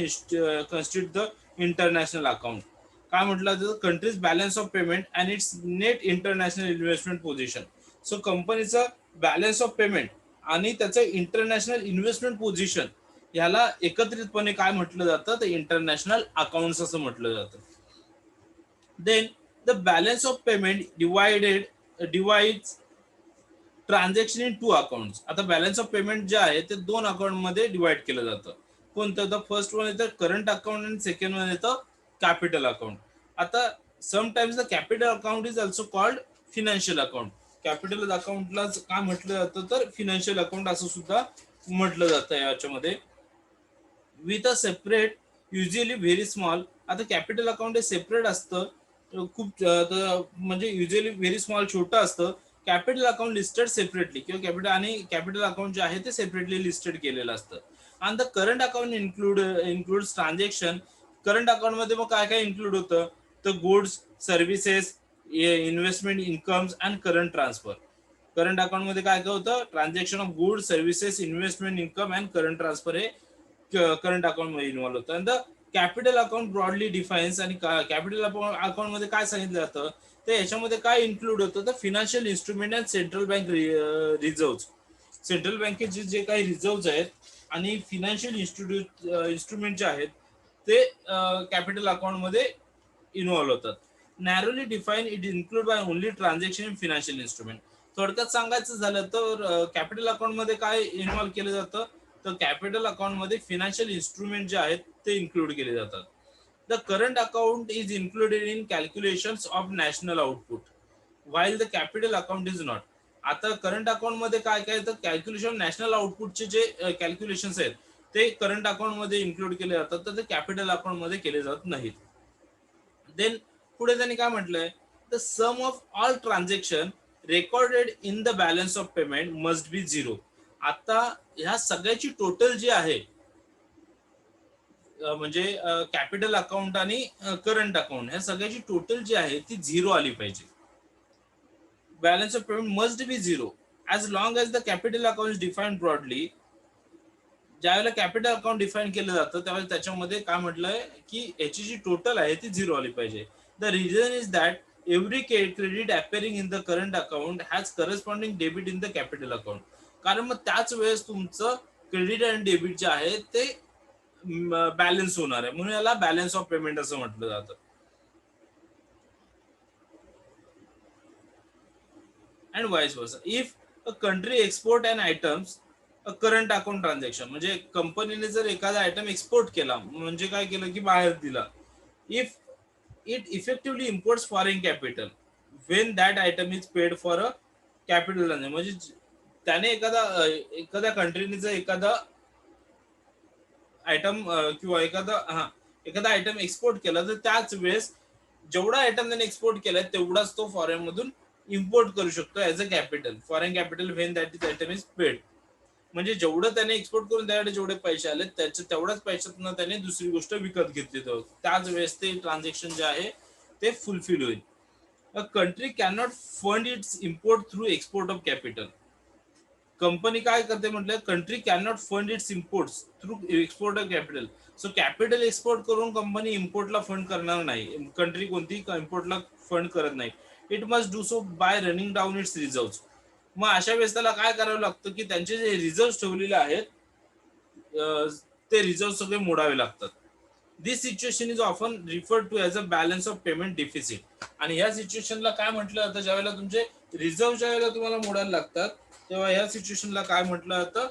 constitute the international account. काय म्हटलं जातं, countries balance of payment and it's net international investment position. So कंपनीचं balance of payment आणि त्याचं international investment position याला एकत्रितपणे काय म्हटलं जातं, तर इंटरनॅशनल अकाउंट्स असं म्हटलं जातं. Then the balance of payment divides transaction into account. आता बॅलन्स ऑफ पेमेंट जे आहे ते दोन अकाउंट मध्ये डिवाइड केलं जातं. कोणतं, तर फर्स्ट वन येतं करंट अकाउंट आणि सेकंड वन येतं कॅपिटल अकाउंट. आता sometimes the capital account is also called financial account. Capital अकाउंटला काय म्हटलं जातं, तर फिनान्शियल अकाउंट असं सुद्धा म्हटलं जातं याच्यामध्ये. With a separate usually very small. आता कॅपिटल अकाउंट हे सेपरेट असतं खूप, म्हणजे युजली व्हेरी स्मॉल छोटं असतं. कॅपिटल अकाउंट लिस्टेड सेपरेटली किंवा कॅपिटल अकाउंट जे आहे ते सेपरेटली लिस्टेड केलेलं असतं. आणि the current account include transaction. Current account मध्ये मग काय काय इन्क्लूड होतं, तर goods, services, investment incomes and current transfer. Current account मध्ये काय काय होतं, transaction of goods, services, investment income and current transfer हे करंट अकाउंट मध्ये इन्व्हॉल्व होतं. आणि the capital account broadly defines. आणि कॅपिटल अकाउंट मध्ये काय सांगितलं जातं, तर याच्यामध्ये काय इन्क्लूड होतं, तर financial instrument and central bank reserve. Central बँकेचे जे काही रिझर्व्ह आहेत आणि फिनान्शियल इन्स्ट्रुमेंट जे आहेत ते कॅपिटल अकाउंट मध्ये इन्व्हॉल्व होतात. Narrowly define it include by only transaction in financial instrument. थोडक्यात सांगायचं झालं तर कॅपिटल अकाउंट मध्ये काय इन्व्हॉल्व केलं जातं, तर कॅपिटल अकाउंट मध्ये फिनान्शियल इन्स्ट्रुमेंट जे आहेत ते इन्क्लूड केले जातात. The current account is included in calculations of national output while the capital account is not. आता करंट अकाउंट मध्ये काय काय, तर कॅल्क्युलेशन नॅशनल आउटपुटचे जे कॅल्क्युलेशन्स आहेत ते करंट अकाउंट मध्ये इन्क्लूड केले जातात, तर ते कॅपिटल अकाउंट मध्ये केले जात नाहीत. देन पुढे त्यांनी काय म्हटलंय, the sum of all transaction recorded in the balance of payment must be zero. आता ह्या सगळ्याची टोटल जी आहे, म्हणजे कॅपिटल अकाउंट आणि करंट अकाउंट ह्या सगळ्याची टोटल जी आहे ती झिरो आली पाहिजे. Balance of payment must be zero as long as the capital account define broadly. ज्यावेळेला कॅपिटल अकाउंट डिफाईन केलं जातं त्यावेळेला त्याच्यामध्ये काय म्हटलंय, की याची जी टोटल आहे ती झिरो आली पाहिजे. The reason is that every credit अपेअरिंग in the current account has corresponding debit in the capital account. कारण मग त्याच वेळेस तुमचं क्रेडिट आणि डेबिट जे आहे ते बॅलन्स होणार आहे, म्हणून याला बॅलन्स ऑफ पेमेंट असं म्हटलं जातं. अँड वाईस वर्सा. If a country export and items a current account transaction, म्हणजे कंपनीने जर एखादा आयटम एक्सपोर्ट केला, म्हणजे काय केलं की बाहेर दिला. If it effectively imports foreign capital Wien that item is paid for a capital, म्हणजे त्याने एखाद्या कंट्रीने जर एखादा आयटम किंवा एखादा आयटम एक्सपोर्ट केला, तर त्याच वेळेस जेवढा आयटम त्याने एक्सपोर्ट केलाय तेवढाच तो फॉरेन मधून इम्पोर्ट करू शकतो as a capital, foreign capital when that is item is paid. म्हणजे जेवढं त्याने एक्सपोर्ट करून त्याकडे जेवढे पैसे आले त्याच्या तेवढ्याच पैशातून त्याने दुसरी गोष्ट विकत घेतली, तर त्याच वेळेस ते ट्रान्झॅक्शन जे आहे ते फुलफिल होईल. A country cannot fund it's import through export of capital. Company काय करते म्हटलं, country cannot fund it's imports through export of capital. So capital export करून कंपनी इम्पोर्टला फंड करणार नाही, कंट्री कोणती इम्पोर्टला फंड करत नाही. It must do so bye running down it's reserve. मग अशा वेळेस त्याला काय करावं लागतं, की त्यांचे जे रिझर्व्ह ठेवलेले आहेत ते रिझर्व्ह सगळे मोडावे लागतात. This situation is often referred to as a balance of payment deficit. आणि ह्या सिच्युएशनला काय म्हटलं जातं, ज्यावेळेला तुमचे रिझर्व्ह ज्या वेळेला तुम्हाला मोडायला लागतात तेव्हा ह्या सिच्युएशनला काय म्हटलं जातं,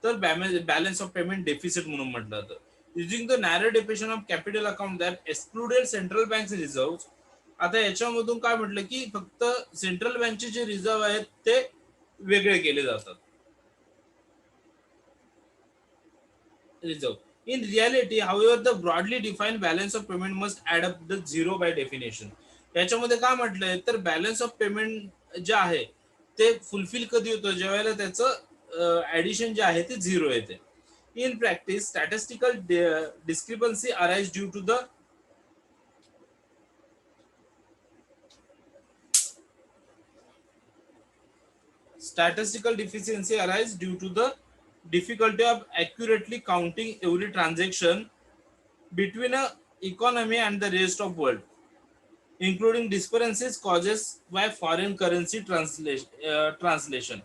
तर बॅलन्स ऑफ पेमेंट डेफिसिट म्हणून म्हटलं जातं. Using the narrow definition of capital account that excluded central bank reserve. आता याच्यामधून काय म्हटलं, की फक्त सेंट्रल बँकचे जे रिझर्व्ह आहेत ते वेगळे केले जातात. Reserve. In reality, however, the broadly defined balance of payment must add up the zero by definition. याच्यामध्ये काय म्हटलंय, तर बॅलन्स ऑफ पेमेंट जे आहे ते फुलफिल कधी होतं, ज्या वेळेला त्याचं ऍडिशन जे आहे ते झिरो येते. In practice statistical discrepancy arise due to the statistical deficiency arise due to the difficulty of accurately counting every transaction between a economy and the rest of world, including differences causes by foreign currency translation.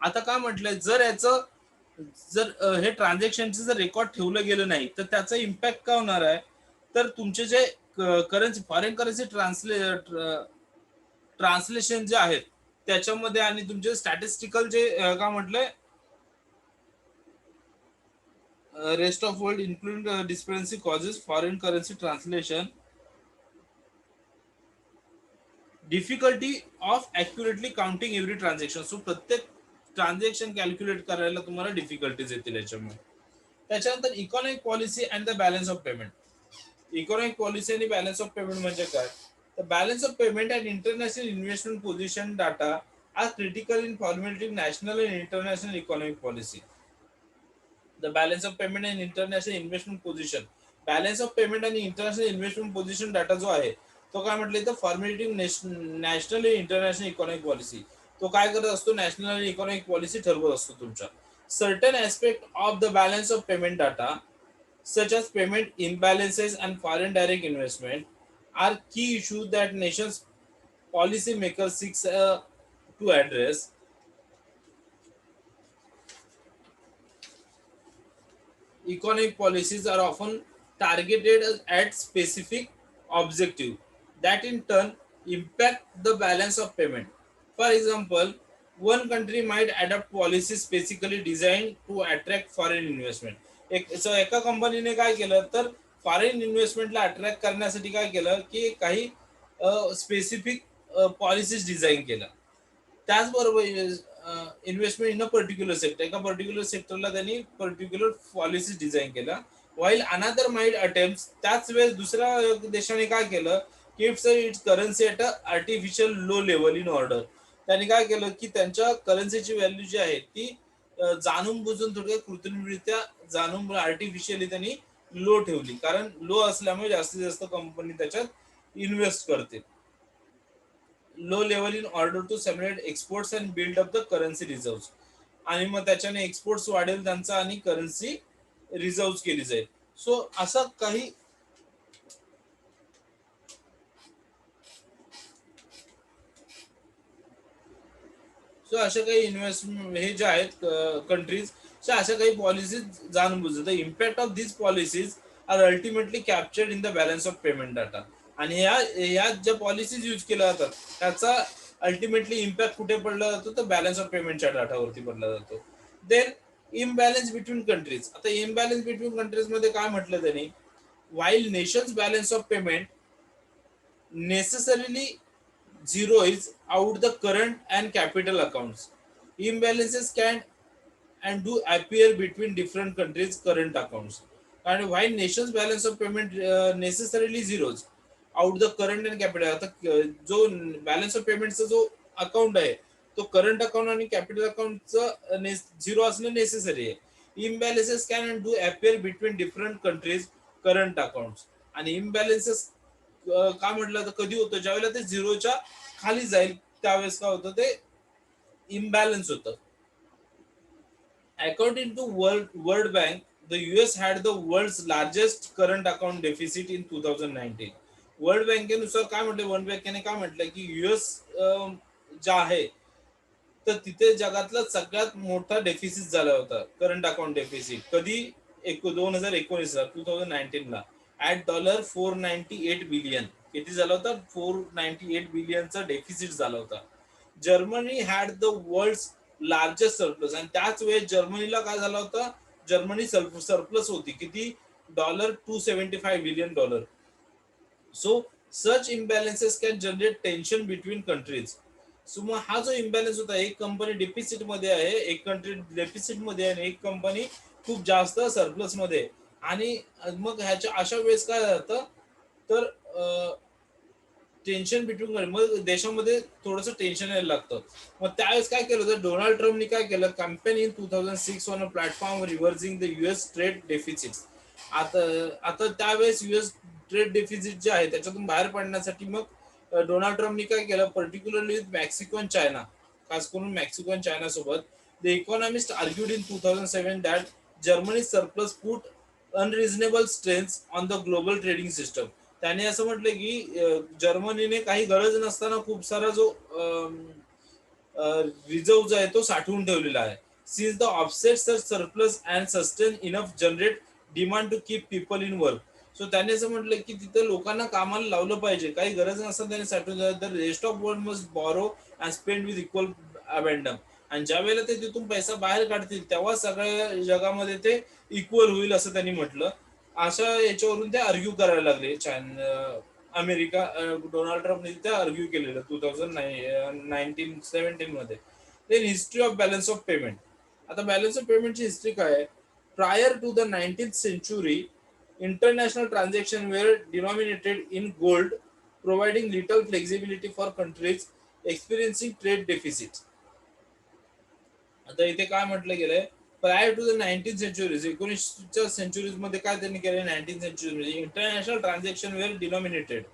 आता काय म्हटलंय, जर याचं हे ट्रान्झॅक्शनचं जर record ठेवलं गेलं नाही तर त्याचा इम्पॅक्ट काय होणार आहे, तर तुमचे जे करन्सी फॉरेन करन्सी ट्रान्सलेशन जे आहेत त्याच्यामध्ये आणि तुमचे स्टॅटिस्टिकल जे काय म्हटलंय rest of world including discrepancy causes foreign currency translation difficulty of accurately counting every transaction. So प्रत्येक ट्रान्झॅक्शन कॅल्क्युलेट करायला तुम्हाला डिफिकल्टीज येतील याच्यामुळे. त्याच्यानंतर economic policy and the balance of payment. Economic policy आणि बॅलन्स ऑफ पेमेंट म्हणजे काय, तर balance of payment and international investment position data are critical in formulating national and international economic policy. The balance of payment and international investment position. Balance of payment आणि international investment position data जो आहे तो काय म्हटलं तर फॉर्म्युलेटिंग national आणि international economic policy. तो काय करत असतो, नॅशनल आणि इकॉनॉमिक पॉलिसी ठरवत असतो तुमच्या. Certain aspect of the balance of payment data such as payment imbalances and foreign direct investment are key issues that nations policymakers seek to address. Economic policies are often targeted at specific objective that in turn impact the balance of payment. For example, one country might adopt policies specifically designed to attract foreign investment. एका कंपनीने काय केलं तर foreign इन्व्हेस्टमेंटला attract करण्यासाठी काय केलं की काही स्पेसिफिक पॉलिसीज डिझाईन केल्या. त्याचबरोबर investment in a particular sector, एका पर्टिक्युलर सेक्टरला त्यांनी पर्टिक्युलर पॉलिसी डिझाईन केल्या. वाईल अनादर माइट अटेम्प्ट, त्याच वेळेस दुसऱ्या देशाने काय केलं की it's currency at a artificial low level in order. त्यांनी काय केलं की त्यांच्या करन्सीची व्हॅल्यू जी आहे ती जाणून बुजून थोडक्यात कृत्रिमरित्या जाणून आर्टिफिशियली त्यांनी लो ठेवली, कारण लो असल्यामुळे जास्तीत जास्त कंपनी त्याच्यात इन्व्हेस्ट करते. Low level in order to stimulate exports and build up the currency reserve. आणि मग त्याच्याने एक्सपोर्ट्स वाढेल त्यांचा आणि करन्सी रिझर्व्ह केली जाईल. सो असं काही सो अशा काही इन्व्हेस्टमेंट हे जे आहेत कंट्रीज, सो अशा काही पॉलिसीज जाणून बुजतात. The impact of this policies are ultimately captured in the balance of payment data. आणि या ज्या पॉलिसीज यूज केल्या जातात त्याचा अल्टिमेटली इम्पॅक्ट कुठे पडला जातो तर बॅलन्स ऑफ पेमेंटच्या डाटावरती पडला जातो. Then imbalance between countries. आता इम्बॅलन्स बिटवीन कंट्रीज मध्ये काय म्हटलं त्यांनी, while nations balance of payment necessarily zeroes out the current and capital accounts, imbalances can and do appear between different countries' current accounts. And while nations balance of payment necessarily zeros out the current and capital, आता जो balance of पेमेंटचा जो account आहे तो current account आणि capital अकाउंटचं zero असणं necessary आहे. Imbalances can do appear between different countries current account. आणि इम्बॅलन्सेस काय म्हटलं तर कधी होतं, ज्यावेळेला ते झिरोच्या खाली जाईल त्यावेळेस काय होतं ते इम्बॅलन्स होतं. According to World Bank, the US had the world's largest current account deficit in 2019. World बँकेनुसार काय म्हटलं, वर्ल्ड बँकेने काय म्हटलं की युएस ज्या आहे तर तिथे जगातला सगळ्यात मोठा डेफिसिट झाला होता, करंट अकाउंट डेफिसिट. कधी 2019 2019 ला ऍट $498 बिलियन. किती झाला होता, $498 बिलियनचा डेफिसिट झाला होता. Germany had the world largest surplus. आणि त्याच वेळेस जर्मनीला काय झाला होता, जर्मनी सरप्लस होती किती, $275 billion. So such imbalances can generate tension between countries. So मग हा जो इम्बॅलन्स होता, एक कंपनी डेफिसिट मध्ये आहे, एक कंट्री डेफिसिट मध्ये आहे आणि एक कंपनी खूप जास्त सरप्लस मध्ये. आणि मग ह्याच्या अशा वेळेस काय जातं तर टेन्शन बिटवीन मग देशामध्ये थोडंसं टेन्शन यायला लागतं. मग त्यावेळेस काय केलं होतं डोनाल्ड ट्रम्पनी काय केलं campaign in 2006 on a platform reversing the US trade deficit. आता आता त्यावेळेस युएस ट्रेड डेफिसिट जे आहे त्याच्यातून बाहेर पडण्यासाठी मग डोनाल्ड ट्रम्पनी काय केलं particularly with Mexico and China, खास करून मेक्सिको अँड चायना सोबत. The economist argued in 2007 that Germany surplus put unreasonable strength on the global trading system. त्याने असं म्हटलं की जर्मनीने काही गरज नसताना खूप सारा जो रिझर्व जो आहे तो साठवून ठेवलेला आहे. Since the offset sir surplus and sustain enough generate demand to keep people in work. So त्याने असं म्हटलं की तिथं लोकांना कामाला लावलं पाहिजे, काही गरज नसताना त्याने साठवून the rest of world must borrow and spend with equal abandon. आणि ज्या वेळेला ते तिथून पैसा बाहेर काढतील तेव्हा सगळ्या जगामध्ये ते इक्वल होईल असं त्यांनी म्हटलं. अशा याच्यावरून ते आर्ग्यू करायला लागले अमेरिका. डोनाल्ड ट्रम्पने ते आर्ग्यू केलेलं 2019-17 मध्ये. Then history of balance of पेमेंट. आता बॅलन्स ऑफ पेमेंटची हिस्ट्री काय आहे. Prior to the 19th century international transaction were denominated in gold, providing little flexibility for countries experiencing trade deficit. आता इथे काय म्हटलं गेलंय prior to the 19th centuries, 19च्या सेंचुरीज मध्ये काय त्यांनी केलं 19th सेंचुरी मध्ये international transaction were denominated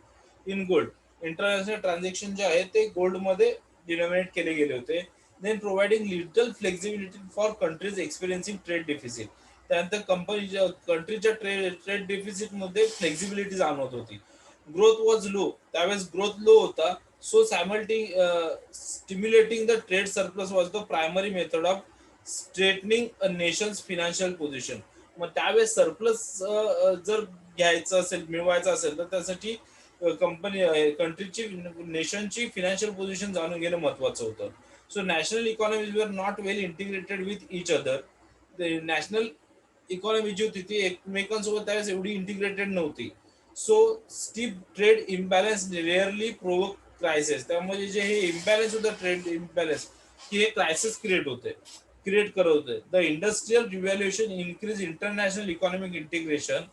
in gold. International transaction जे आहे ते गोल्ड मध्ये डिनॉमिनेट केले गेले होते. Then providing little flexibility for countries experiencing trade deficit. त्यानंतर कंपनीच्या कंट्रीच्या ट्रेड डेफिसिट मध्ये फ्लेक्झिबिलिटी जाणवत होती. ग्रोथ वॉज लो, त्यावेळेस ग्रोथ लो होता. So stimulating the trade surplus was the primary method of strengthening a nation's financial position. मग त्यावेळेस सरप्लस जर घ्यायचं असेल मिळवायचं असेल तर त्यासाठी कंट्रीची नेशनची फिनान्शियल पोझिशन जाणून घेणं महत्वाचं होतं. So national economies were not well integrated with each other. National economy जी होती ती एकमेकांसोबत त्यावेळेस एवढी इंटिग्रेटेड नव्हती. So steep trade imbalance rarely provoke crisis. त्यामुळे जे हे इम्बॅलन्स होतं ट्रेड इम्बॅलन्स की हे क्रायसिस क्रिएट करत होते. The industrial revaluation increase international economic integration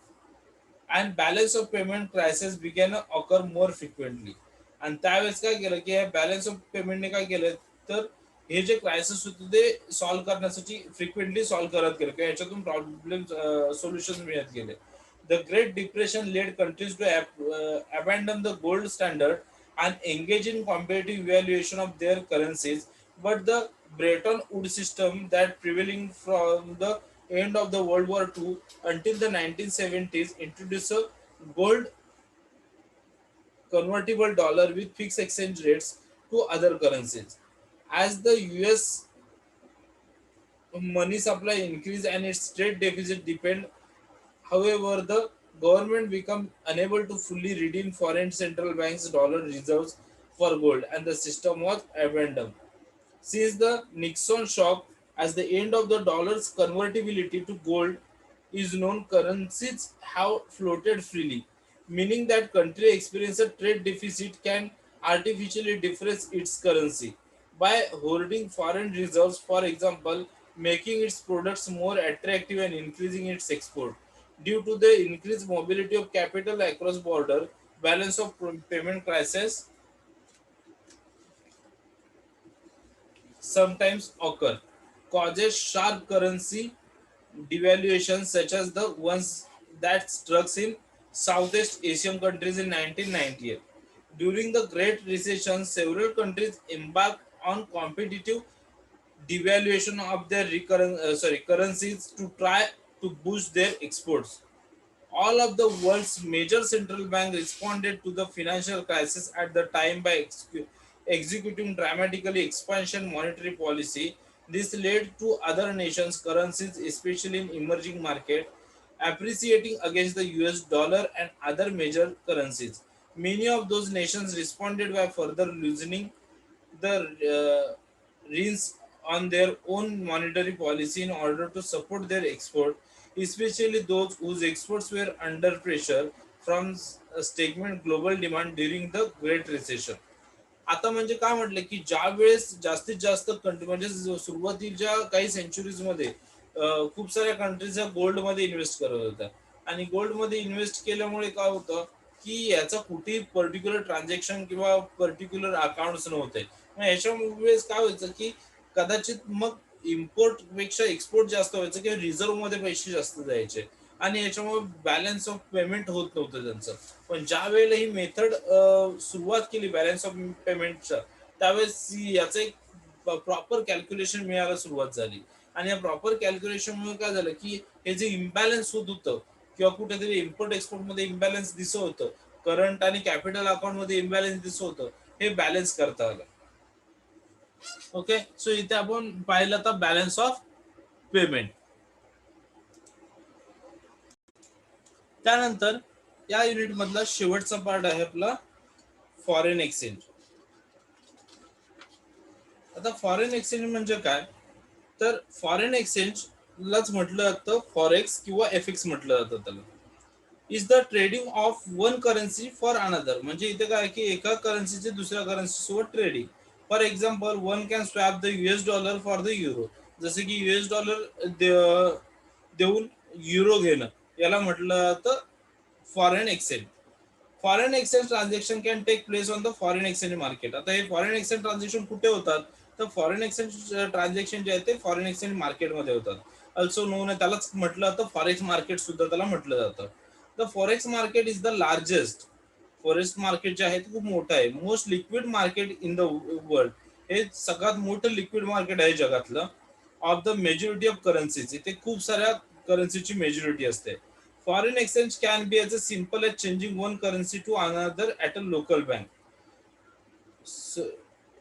and balance of payment crisis begin occur more frequently. आणि त्यावेळेस काय केलं की बॅलन्स ऑफ पेमेंटने काय केलं तर हे जे क्रायसिस होते ते सॉल्व्ह करण्यासाठी फ्रिक्वेंटली सॉल्व्ह करत गेले किंवा याच्यातून प्रॉब्लेम सोल्युशन मिळत गेले. The great depression led countries to abandon the gold standard and engage in competitive evaluation of their currencies. But the Bretton Woods system that prevailing from the end of the World War II until the 1970s introduced a gold convertible dollar with fixed exchange rates to other currencies. As the US money supply increased and its trade deficit depend, however, the government became unable to fully redeem foreign central banks' dollar reserves for gold, and the system was abandoned. Since the Nixon shock, as the end of the dollar's convertibility to gold is known, currencies have floated freely, meaning that country experience a trade deficit can artificially depress its currency by hoarding foreign reserves, for example, making its products more attractive and increasing its export. Due to the increased mobility of capital across border, balance of payment crisis sometimes occur, causes sharp currency devaluations such as the ones that struck in Southeast Asian countries in 1998. During the Great Recession, several countries embarked on competitive devaluation of their currencies to try to boost their exports. All of the world's major central banks responded to the financial crisis at the time by executing dramatically expansion monetary policy. This led to other nations' currencies, especially in emerging markets, appreciating against the US dollar and other major currencies. Many of those nations responded by further loosening the reins on their own monetary policy in order to support their export, especially those whose exports were under pressure from stagnant global demand during the Great Recession. आता म्हणजे काय म्हटलं की ज्या वेळेस जास्तीत जास्त country म्हणजे सुरुवातीच्या काही सेंचुरीज मध्ये खूप साऱ्या कंट्रीज गोल्ड मध्ये इन्व्हेस्ट करत होत्या आणि गोल्ड मध्ये इन्व्हेस्ट केल्यामुळे काय होतं की याचा कुठेही पर्टिक्युलर ट्रान्झॅक्शन किंवा पर्टिक्युलर अकाउंट्स नव्हते. मग याच्यामुळे काय व्हायचं की कदाचित मग इम्पोर्ट पेक्षा एक्सपोर्ट जास्त व्हायचं किंवा रिझर्व्ह मध्ये पैसे जास्त जायचे आणि याच्यामुळे बॅलन्स ऑफ पेमेंट होत नव्हतं त्यांचं. पण ज्या वेळेला ही मेथड सुरुवात केली बॅलन्स ऑफ पेमेंटचं, त्यावेळेस याचं एक प्रॉपर कॅल्क्युलेशन मिळायला सुरुवात झाली. आणि या प्रॉपर कॅल्क्युलेशनमुळे काय झालं की हे जे इम्बॅलन्स होत होतं किंवा कुठेतरी इम्पोर्ट एक्सपोर्ट मध्ये इम्बॅलन्स दिसत होतं, करंट आणि कॅपिटल अकाउंट मध्ये इम्बॅलन्स दिसत होतं, हे बॅलन्स करता आलं. ओके, सो इथे आपण पाहिलं तर बॅलन्स ऑफ पेमेंट. त्यानंतर या युनिट मधला शेवटचा पार्ट आहे आपला फॉरेन एक्सचेंज. आता फॉरेन एक्सचेंज म्हणजे काय, तर फॉरेन एक्सचेंज लाच म्हटलं जातं फॉरेक्स किंवा एफएक्स म्हटलं जातं त्याला. Is the trading of one currency for another. म्हणजे इथे काय की एका करन्सीचे दुसऱ्या करन्सी सोबत trading. For example one can swap the US dollar for the euro. जसे की युएस डॉलर देऊन युरो घेणं, याला म्हटलं जातं foreign exchange. Foreign exchange transaction can take place on the foreign exchange market. आता हे फॉरेन एक्सचेंज ट्रान्झॅक्शन कुठे होतात, तर फॉरेन एक्सचेंज ट्रान्झॅक्शन जे आहे ते फॉरेन एक्सचेंज मार्केटमध्ये होतात. अल्सो नोन आहे, त्यालाच म्हटलं जातं फॉरेक्स मार्केट सुद्धा त्याला म्हटलं जातं. The forex market is the largest. Forex market जे आहे ते खूप मोठं आहे. Most liquid market in the world. हे सगळ्यात मोठं लिक्विड मार्केट आहे जगातलं. Of the majority of currencies, इथे खूप साऱ्या करन्सीची मेजॉरिटी असते. Foreign exchange can be as a simple as changing one currency to another at a local bank.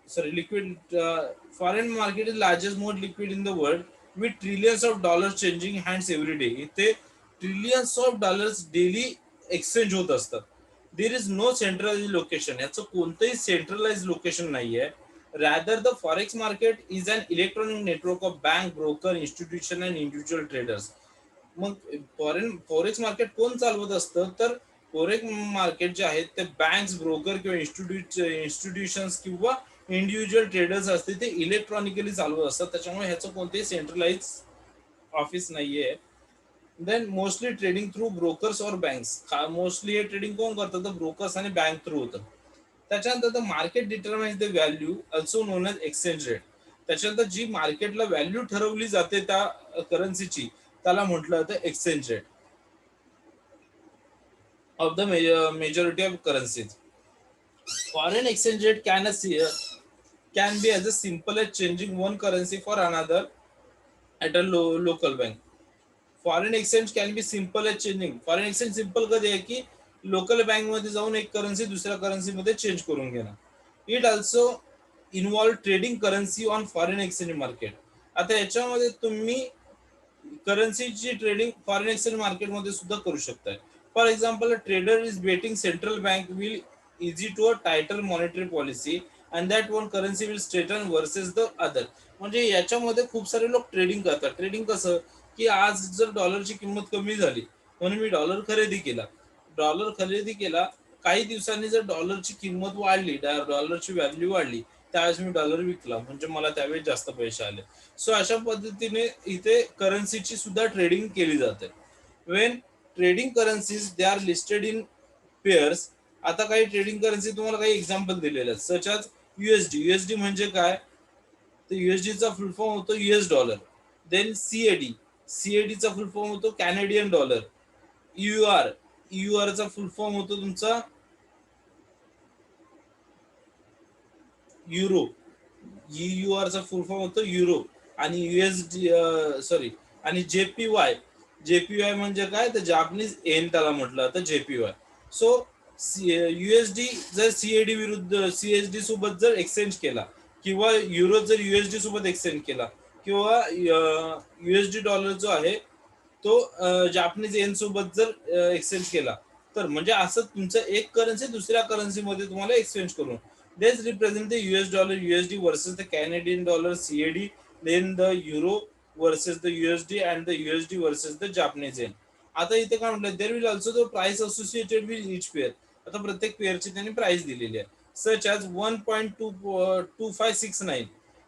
Sorry, liquid. Foreign market is largest, most liquid in the world, with trillions of dollars changing hands every day. इथे trillions of dollars daily exchange होत असतात. There is no centralize location, याचं कोणतंही centralize location नाहीये. Rather the forex market is an electronic network of bank, broker, institution and individual traders. मग forex market कोण चालवत असतं, तर फॉरेक्स मार्केट जे आहेत ते बँक्स, ब्रोकर किंवा इन्स्टिट्यूशन्स किंवा इंडिव्हिज्युअल ट्रेडर्स असते, ते इलेक्ट्रॉनिकली चालवत असतात. त्याच्यामुळे ह्याचं कोणतेही सेंट्रलाइज ऑफिस नाहीये. Then mostly trading through brokers or banks. Mostly हे ट्रेडिंग कोण करतात, तर ब्रोकर्स आणि बँक थ्रू होतं. त्याच्यानंतर the market determines the value, also known as exchange rate. त्याच्यानंतर जी मार्केटला व्हॅल्यू ठरवली जाते त्या करन्सीची, त्याला म्हटलं जातं exchange rate of the majority of currencies. Foreign exchange rate can be as a simple as changing one currency for another at a local bank. Foreign exchange can be simple as changing. Foreign exchange simple कधी आहे की local bank मध्ये जाऊन एक currency दुसऱ्या currency मध्ये change करून घेणं. It also involve trading currency on foreign exchange market. आता याच्यामध्ये तुम्ही करन्सीची ट्रेडिंग फॉरेन एक्सचेंज मार्केटमध्ये सुद्धा करू शकताय. For example, trader is betting central bank will easy to a title monetary policy and that one currency will strengthen versus the other. म्हणजे याच्यामध्ये खूप सारे लोक ट्रेडिंग करतात. ट्रेडिंग कसं की आज जर डॉलरची किंमत कमी झाली म्हणून मी डॉलर खरेदी केला. काही दिवसांनी जर डॉलरची किंमत वाढली, डॉलरची व्हॅल्यू वाढली, त्यावेळेस मी डॉलर विकला, म्हणजे मला त्यावेळेस जास्त पैसे आले. सो अशा पद्धतीने इथे करन्सीची सुद्धा ट्रेडिंग केली जाते. Wien trading currencies they are listed in pairs. आता काही ट्रेडिंग करन्सी तुम्हाला काही एक्झाम्पल दिलेले आहेत, सच आज युएसडी. युएसडी म्हणजे काय, तर युएसडीचा फुल फॉर्म होतो युएस डॉलर. Then CAD. सीएडीचा फुल फॉर्म होतो कॅनेडियन डॉलर. ईयूआर. ईयूआरचा फुल फॉर्म होतो तुमचा युरो. ईयूआरचा फुल फॉर्म होतो युरो. आणि युएसडी, सॉरी, आणि जेपीवाय. जेपीवाय म्हणजे काय, तर जापनीज एन त्याला म्हटलं जातं जेपीवाय. सो युएसडी जर सीएडी विरुद्ध सीएसडी सोबत जर एक्सचेंज केला, किंवा युरो जर युएसडी सोबत एक्सचेंज केला, किंवा युएसडी डॉलर जो आहे तो जापनीज एन सोबत जर एक्सचेंज केला, तर म्हणजे असं तुमचं एक करन्सी दुसऱ्या करन्सीमध्ये तुम्हाला एक्सचेंज करून. These represent the US dollar USD versus the Canadian dollar CAD. Then the euro versus the USD and the USD versus the Japanese yen. आता इथे काय म्हटलं, there will also the price associated with each pair. आता प्रत्येक पेअरची त्यांनी price दिलेली आहे. Such as 1.2569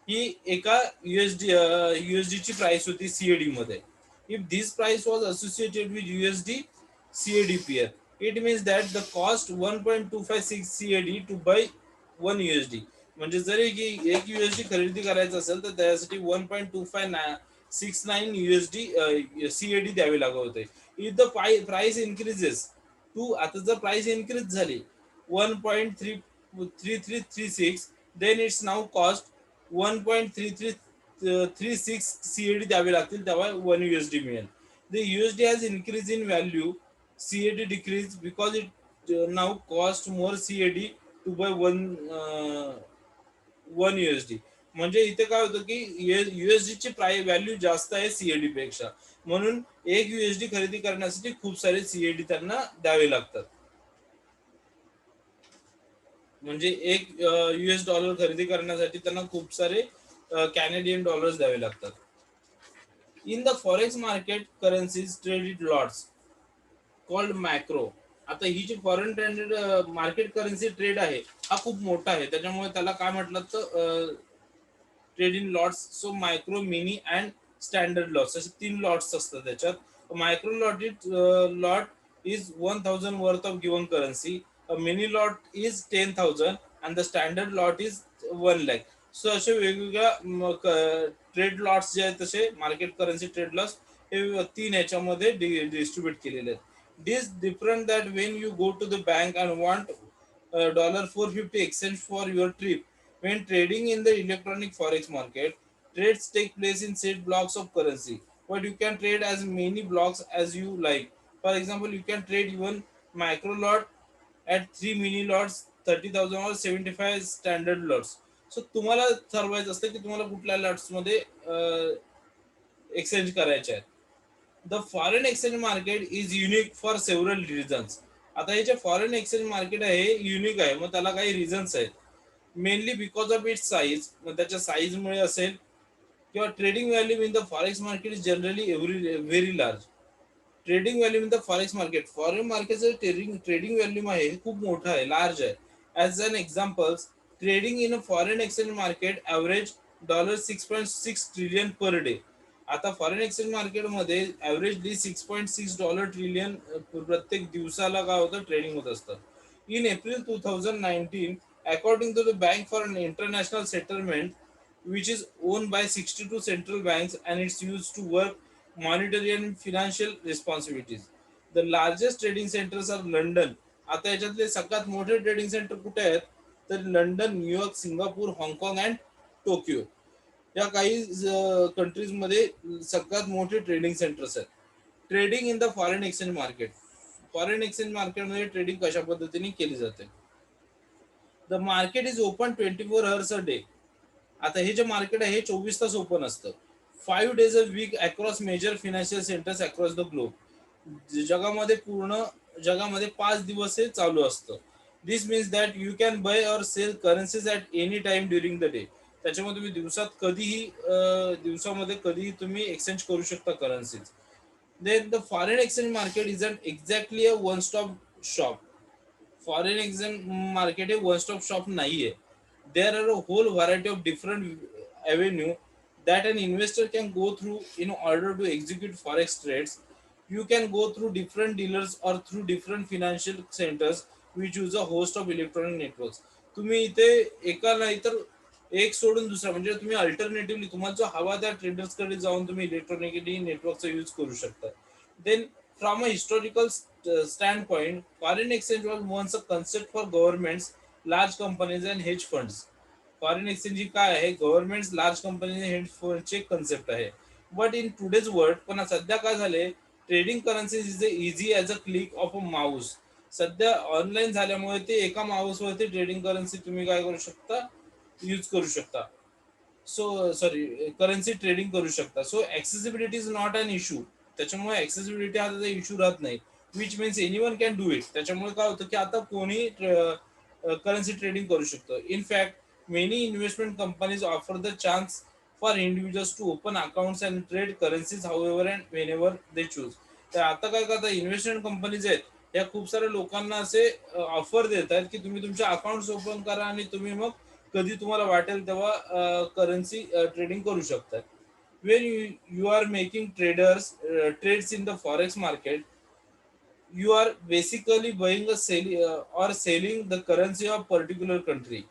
ही एका युएसडीची प्राइस होती सीएडी मध्ये. If this price was associated with USD CAD pair, It means that the cost 1.256 CAD to buy 1 USD. म्हणजे जरी की 1 USD खरेदी करायचं असेल तर त्यासाठी 1.2569 USD CAD द्यावे लागत होते. If the price increases to, आता जर प्राइस इन्क्रीज झाली 1.3336, then it's now cost 1.3336 CAD द्यावे लागतील, तेव्हा 1 USD मिळेल. The USD has increase in value, CAD decrease because it now cost more CAD to buy one USD. म्हणजे इथे काय होतं की USD ची प्राइस व्हॅल्यू जास्त आहे CAD पेक्षा, म्हणून 1 USD खरेदी करण्यासाठी खूप सारे CAD त्यांना द्यावे लागतात. म्हणजे 1 US डॉलर खरेदी करण्यासाठी त्यांना खूप सारे कॅनेडियन डॉलर्स द्यावे लागतात. In the forex market currencies traded lots called macro. आता ही जी foreign traded market currency trade आहे हा खूप मोठा आहे, त्याच्यामुळे त्याला काय म्हटलं तर trade in lots. So micro, mini and standard lots असे 3 लॉट्स असतात त्याच्यात. Micro lot is 1000 worth of given currency, a mini lot is 10,000 and the standard lot is 1 lakh. So असे वेगवेगळ्या ट्रेड लॉट्स जे आहेत तसे मार्केट करन्सी ट्रेड लॉट्स हे 3 याच्यामध्ये डिस्ट्रीब्यूट केलेले आहेत. This different that when you go to the bank and want $450 exchange for your trip. When trading in the electronic forex market, trades take place in set blocks of currency, but you can trade as many blocks as you like. For example, you can trade even micro lot at 3 mini lots, 30,000 or 75 standard lots. So तुम्हाला ठरवायचं असतं की तुम्हाला कुठल्या lots मध्ये exchange करायचे आहेत. The foreign exchange market is unique for several reasons. आता हे जे फॉरेन एक्सचेंज मार्केट आहे हे युनिक आहे, मग त्याला काही रिझन्स आहेत. Mainly because of its size, मग त्याच्या साईजमुळे असेल, किंवा trading value in the forex market is generally very large. Trading value in the forex market, foreign मार्केटचं ट्रेडिंग व्हॅल्यूम आहे हे खूप मोठं आहे, लार्ज आहे. As an examples, trading in a foreign exchange market average $6.6 trillion per day. आता foreign exchange मार्केटमध्ये averagely $6.6 trillion प्रत्येक दिवसाला काय होतं ट्रेडिंग होत असतं. In April 2019, according to the bank for international settlement, which is owned by 62 central banks and it's used to work monetary and financial responsibilities. The largest trading centers are London. आता याच्यातले सगळ्यात मोठे trading centre कुठे आहेत तर London, New York, Singapore, हाँगकाँग and Tokyo या काही कंट्रीज मध्ये सगळ्यात मोठे ट्रेडिंग सेंटर्स आहेत. Trading in the foreign exchange market, foreign exchange मार्केटमध्ये ट्रेडिंग कशा पद्धतीने केली जाते. The market is open 24 hours a day. आता हे जे मार्केट आहे हे 24 तास ओपन असतं. 5 days a week across major financial centres across the globe. जगामध्ये पूर्ण जगामध्ये 5 दिवस हे चालू असतं. This means that you can buy or sell currencies at any time during the day. त्याच्यामध्ये तुम्ही दिवसामध्ये कधीही तुम्ही एक्सचेंज करू शकता currencies. Then the foreign exchange market is an exactly a one stop shop. Foreign exchange market हे one stop shop नाहीये. There are a whole variety of different avenue that an investor can go through in order to execute forex trades. You can go through different dealers or through different financial centers which use a host of electronic networks. तुम्ही इथे एका नाही तर एक सोडून दुसरा, म्हणजे तुम्ही अल्टरनेटिव्हली तुम्हाला जो हवा त्या ट्रेडर्स कडे जाऊन तुम्ही इलेक्ट्रॉनिकली नेटवर्कचा यूज करू शकता. Then from a historical standpoint, foreign exchange was once a concept for governments, large companies and hedge funds. Foreign exchange ही काय आहे, गव्हर्नमेंट, लार्ज कंपनी, हेड फंडचे कन्सेप्ट आहे. बट इन टुडेज वर्ल्ड पण सध्या काय झाले, trading currencies is easy as a click of a mouse. सध्या ऑनलाईन झाल्यामुळे ते एका माऊसवरती ट्रेडिंग करन्सी तुम्ही काय करू शकता, यूज करू शकता. सो सॉरी, करन्सी ट्रेडिंग करू शकता. So accessibility is not an issue. त्याच्यामुळे ऍक्सेसिबिलिटी हा त्याचा इश्यू राहत नाही. Which means anyone can do it. त्याच्यामुळे काय होतं की आता कोणी करन्सी ट्रेडिंग करू शकतो. In fact many investment companies offer the chance for individuals to open accounts and trade currencies however and whenever they choose. तर आता काय करतात इन्व्हेस्टमेंट कंपनीज आहेत या खूप साऱ्या लोकांना असे ऑफर देत आहेत की तुम्ही तुमचे अकाउंट्स ओपन करा आणि तुम्ही मग कधी तुम्हाला वाटेल तेव्हा करन्सी ट्रेडिंग करू शकतात. When you are making trades in the forex market, you are basically buying a or selling the currency of particular country.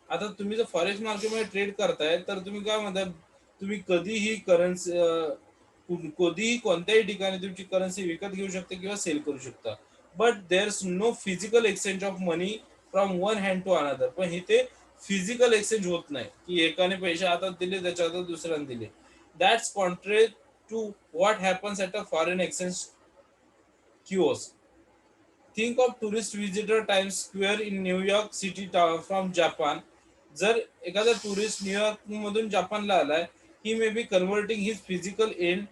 आता तुम्ही जर फॉरेक्स मार्केटमध्ये ट्रेड करताय तर तुम्ही काय म्हणताय, तुम्ही कधीही करन्सी कधीही कोणत्याही ठिकाणी तुमची करन्सी विकत घेऊ शकता किंवा सेल करू शकता. But there is no physical exchange of money from one hand to another. पण इथे फिजिकल एक्सचेंज होत नाही की एकाने पैसे हातात दिले त्याच्या हातात दुसऱ्याने दिले. That's contrary to what happens at a foreign exchange kiosk. Think of tourist visitor Times Square in New York city from Japan. जर एखादा टुरिस्ट न्यूयॉर्क मधून जपानला आलाय, he may be converting his physical and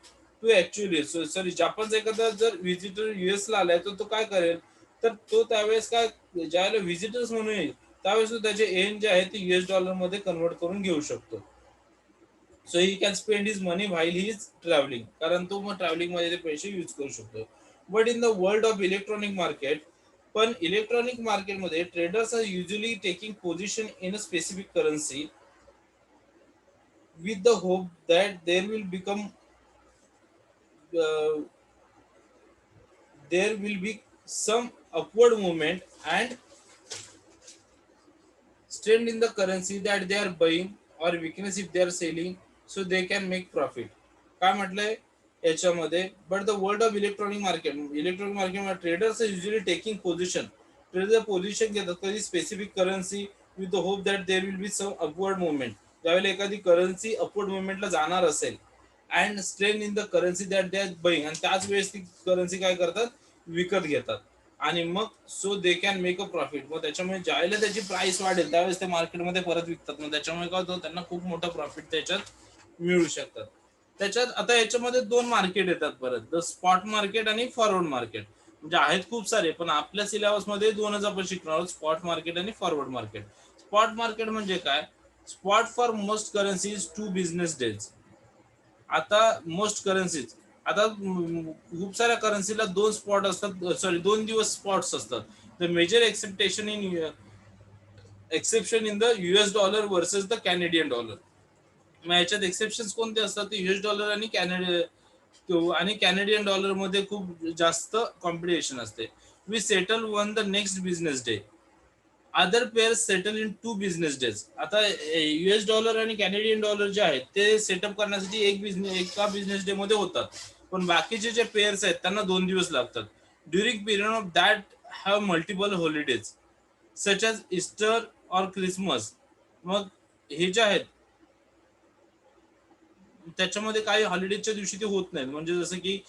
to actually sorry जपानचा एखादा जर visitor US ला आलाय तर तो काय करेल, तर तो त्यावेळेस काय ज्यावेळेला व्हिजिटर्स म्हणून येईल त्यावेळेस तो त्याचे एंड जे आहे ते US डॉलर मध्ये कन्वर्ट करून घेऊ शकतो. So he can spend his money while he is travelling, कारण तो मग ट्रॅव्हलिंग मध्ये ते पैसे यूज करू शकतो. But in the world of electronic market, पण इलेक्ट्रॉनिक मार्केटमध्ये traders are usually taking position in a specific currency with the hope that uh, there will be some upward movement and strength in the currency that they are buying, or weakness if they are selling, so they can make profit. काय म्हटलंय याच्यामध्ये, but the world of electronic market traders are usually taking position. Trader position घेतात कधी specific currency with the hope that there will be some upward movement. ज्यावेळेला एखादी currency upward मुवमेंटला जाणार असेल and strength in the currency that they are buying, आणि त्याच वेळेस ती करन्सी काय करतात, विकत घेतात. आणि मग so they can make a profit. मग त्याच्यामुळे ज्यावेळेला त्याची प्राइस वाढेल त्यावेळेस ते मार्केटमध्ये परत विकतात. मग त्याच्यामुळे काय होतं, त्यांना खूप मोठं प्रॉफिट त्याच्यात मिळू शकतात. त्याच्यात आता याच्यामध्ये दोन मार्केट येतात परत, द स्पॉट मार्केट आणि फॉरवर्ड मार्केट. म्हणजे आहेत खूप सारे, पण आपल्या सिलेबस मध्ये दोनच आपण शिकणार आहोत, स्पॉट मार्केट आणि फॉरवर्ड मार्केट. स्पॉट मार्केट म्हणजे काय, spot for most currencies 2 business days. आता मोस्ट करन्सीज, आता खूप साऱ्या करन्सीला दोन स्पॉट असतात, सॉरी 2 दिवस स्पॉट्स असतात. The major exception in the US dollar versus the Canadian dollar. मग याच्यात एक्सेप्शन कोणते असतात, ते US डॉलर आणि कॅनेडियन डॉलर मध्ये खूप जास्त कॉम्पिटिशन असते. We settle on the next business day, other pairs settle in 2 business days. आता US डॉलर आणि कॅनेडियन डॉलर जे आहेत ते सेटअप करण्यासाठी एका बिझनेस डे मध्ये होतात, पण बाकीचे जे पेअर्स आहेत त्यांना 2 दिवस लागतात. During period of that have multiple holidays such as Easter or Christmas. मग हे जे आहेत त्याच्यामध्ये काही हॉलिडेजच्या दिवशी ते होत नाहीत, म्हणजे जसं की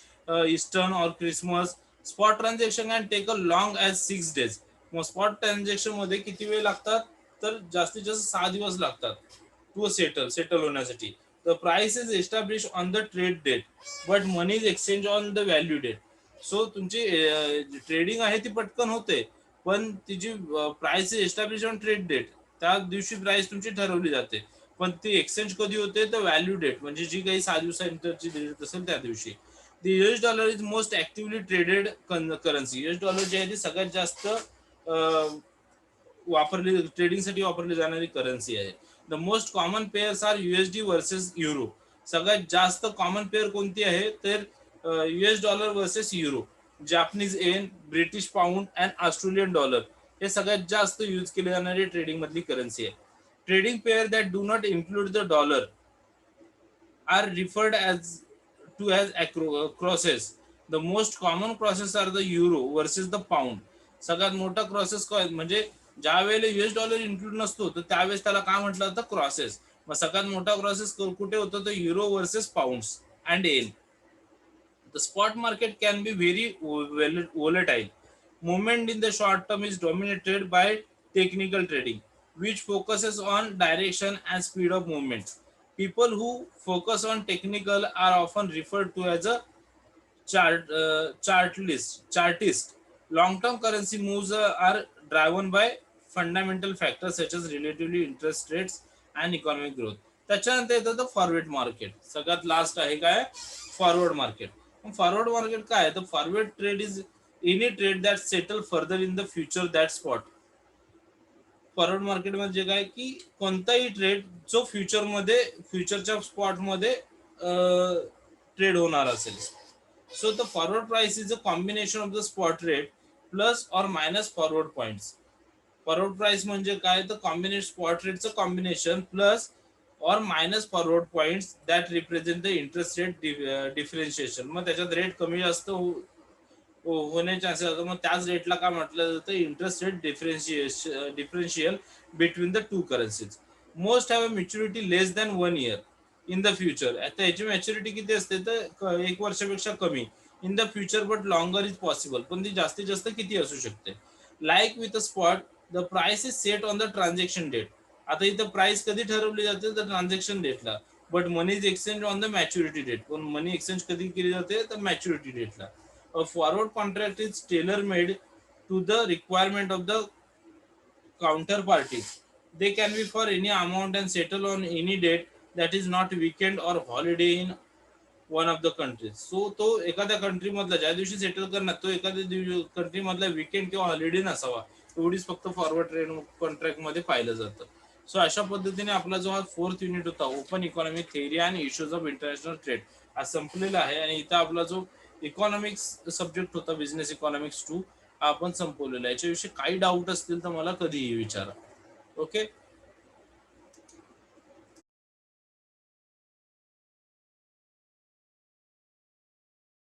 Eastern or Christmas. Spot transaction can take a long as 6 days. मग स्पॉट ट्रान्झॅक्शन मध्ये किती वेळ लागतात, तर जास्तीत जास्त 6 दिवस लागतात टू सेटल होण्यासाठी. The price is establish on the trade date but money is exchange on the value date. So तुमची ट्रेडिंग आहे ती पटकन होते, पण तिची price is establish on trade date, त्या दिवशी प्राइस तुमची ठरवली जाते. पण ती एक्सचेंज कधी होते, तर व्हॅल्यू डेट म्हणजे जी काही 6 दिवसानंतरची डेट असेल त्या दिवशी. The US dollar is most actively traded currency. US dollar जे आहे ती सगळ्यात जास्त वापरली ट्रेडिंगसाठी वापरली जाणारी करन्सी आहे. The most common pairs are USD versus euro. सगळ्यात जास्त कॉमन पेअर कोणती आहे, तर US dollar versus euro, Japanese yen, British pound and Australian dollar. हे सगळ्यात जास्त यूज केली जाणारी ट्रेडिंग मधली करन्सी आहे. Trading pair that do not include the dollar are referred as crosses. The most common crosses are the euro versus the pound. सगळ्यात मोठा crosses काय म्हणजे ज्या वेळेला US डॉलर इन्क्लूड नसतो तर त्यावेळेस त्याला काय म्हटलं जातं, क्रॉसेस. मग सगळ्यात मोठा क्रॉसेस कुठे होतो, तर euro versus Pond's and N. The spot market can be very volatile. Movement in the short term is dominated by technical trading, which focuses on direction and speed of movement. People who focus on technical are often referred to as a chartist. Long-term currency moves are driven by fundamental factors such as relatively interest rates and economic growth. त्याच्यानंतर येतं the forward market. सगळ्यात last आहे काय, forward market. Forward market काय आहे, तर forward trade is any trade that settle further in the future that spot. Forward market म्हणजे काय, की कोणताही ट्रेड जो फ्युचरच्या स्पॉट मध्ये ट्रेड होणार असेल. So the forward price is a combination of the spot rate plus or minus forward points. Forward price म्हणजे काय, तर कॉम्बिनेशन स्पॉट रेटचं combination plus or minus forward points that represent the interest rate differentiation. मग त्याच्यात rate कमी जास्त होण्याचे chances असतात. मग त्याच रेटला काय म्हटलं जातं, interest rate differential between the two currencies. Most have a maturity less than 1 year in the future. आता याची मॅच्युरिटी किती असते, तर 1 वर्षापेक्षा कमी in the future, but longer is possible. पण ती जास्तीत जास्त किती असू शकते. Like with a spot the price is set on the transaction date. आता इथं प्राइस कधी ठरवली जाते, तर ट्रान्झॅक्शन डेटला. But money is exchange on the maturity date. पण मनी एक्सचेंज कधी केली जाते, तर मॅच्युरिटी डेटला. A forward contract is tailor-made to the requirement of the counterparty. They can be for any amount and settle on any date that is not weekend or holiday in one of the countries. So तो एखाद्या country मधला ज्या दिवशी settle करणार, तो एखाद्या country मधला weekend किंवा हॉलिडे नसावा, एवढीच फक्त फॉरवर्ड ट्रेड कॉन्ट्रॅक्ट मध्ये पाहिलं जातं. सो अशा पद्धतीने आपला जो हा 4th युनिट होता, open economic theory and issues of international trade, हा संपलेला आहे. आणि इथं आपला जो इकॉनॉमिक्स सब्जेक्ट होता, बिझनेस इकॉनॉमिक्स 2, हा आपण संपवलेला आहे. याच्याविषयी काही डाऊट असतील तर मला कधीही विचारा. ओके.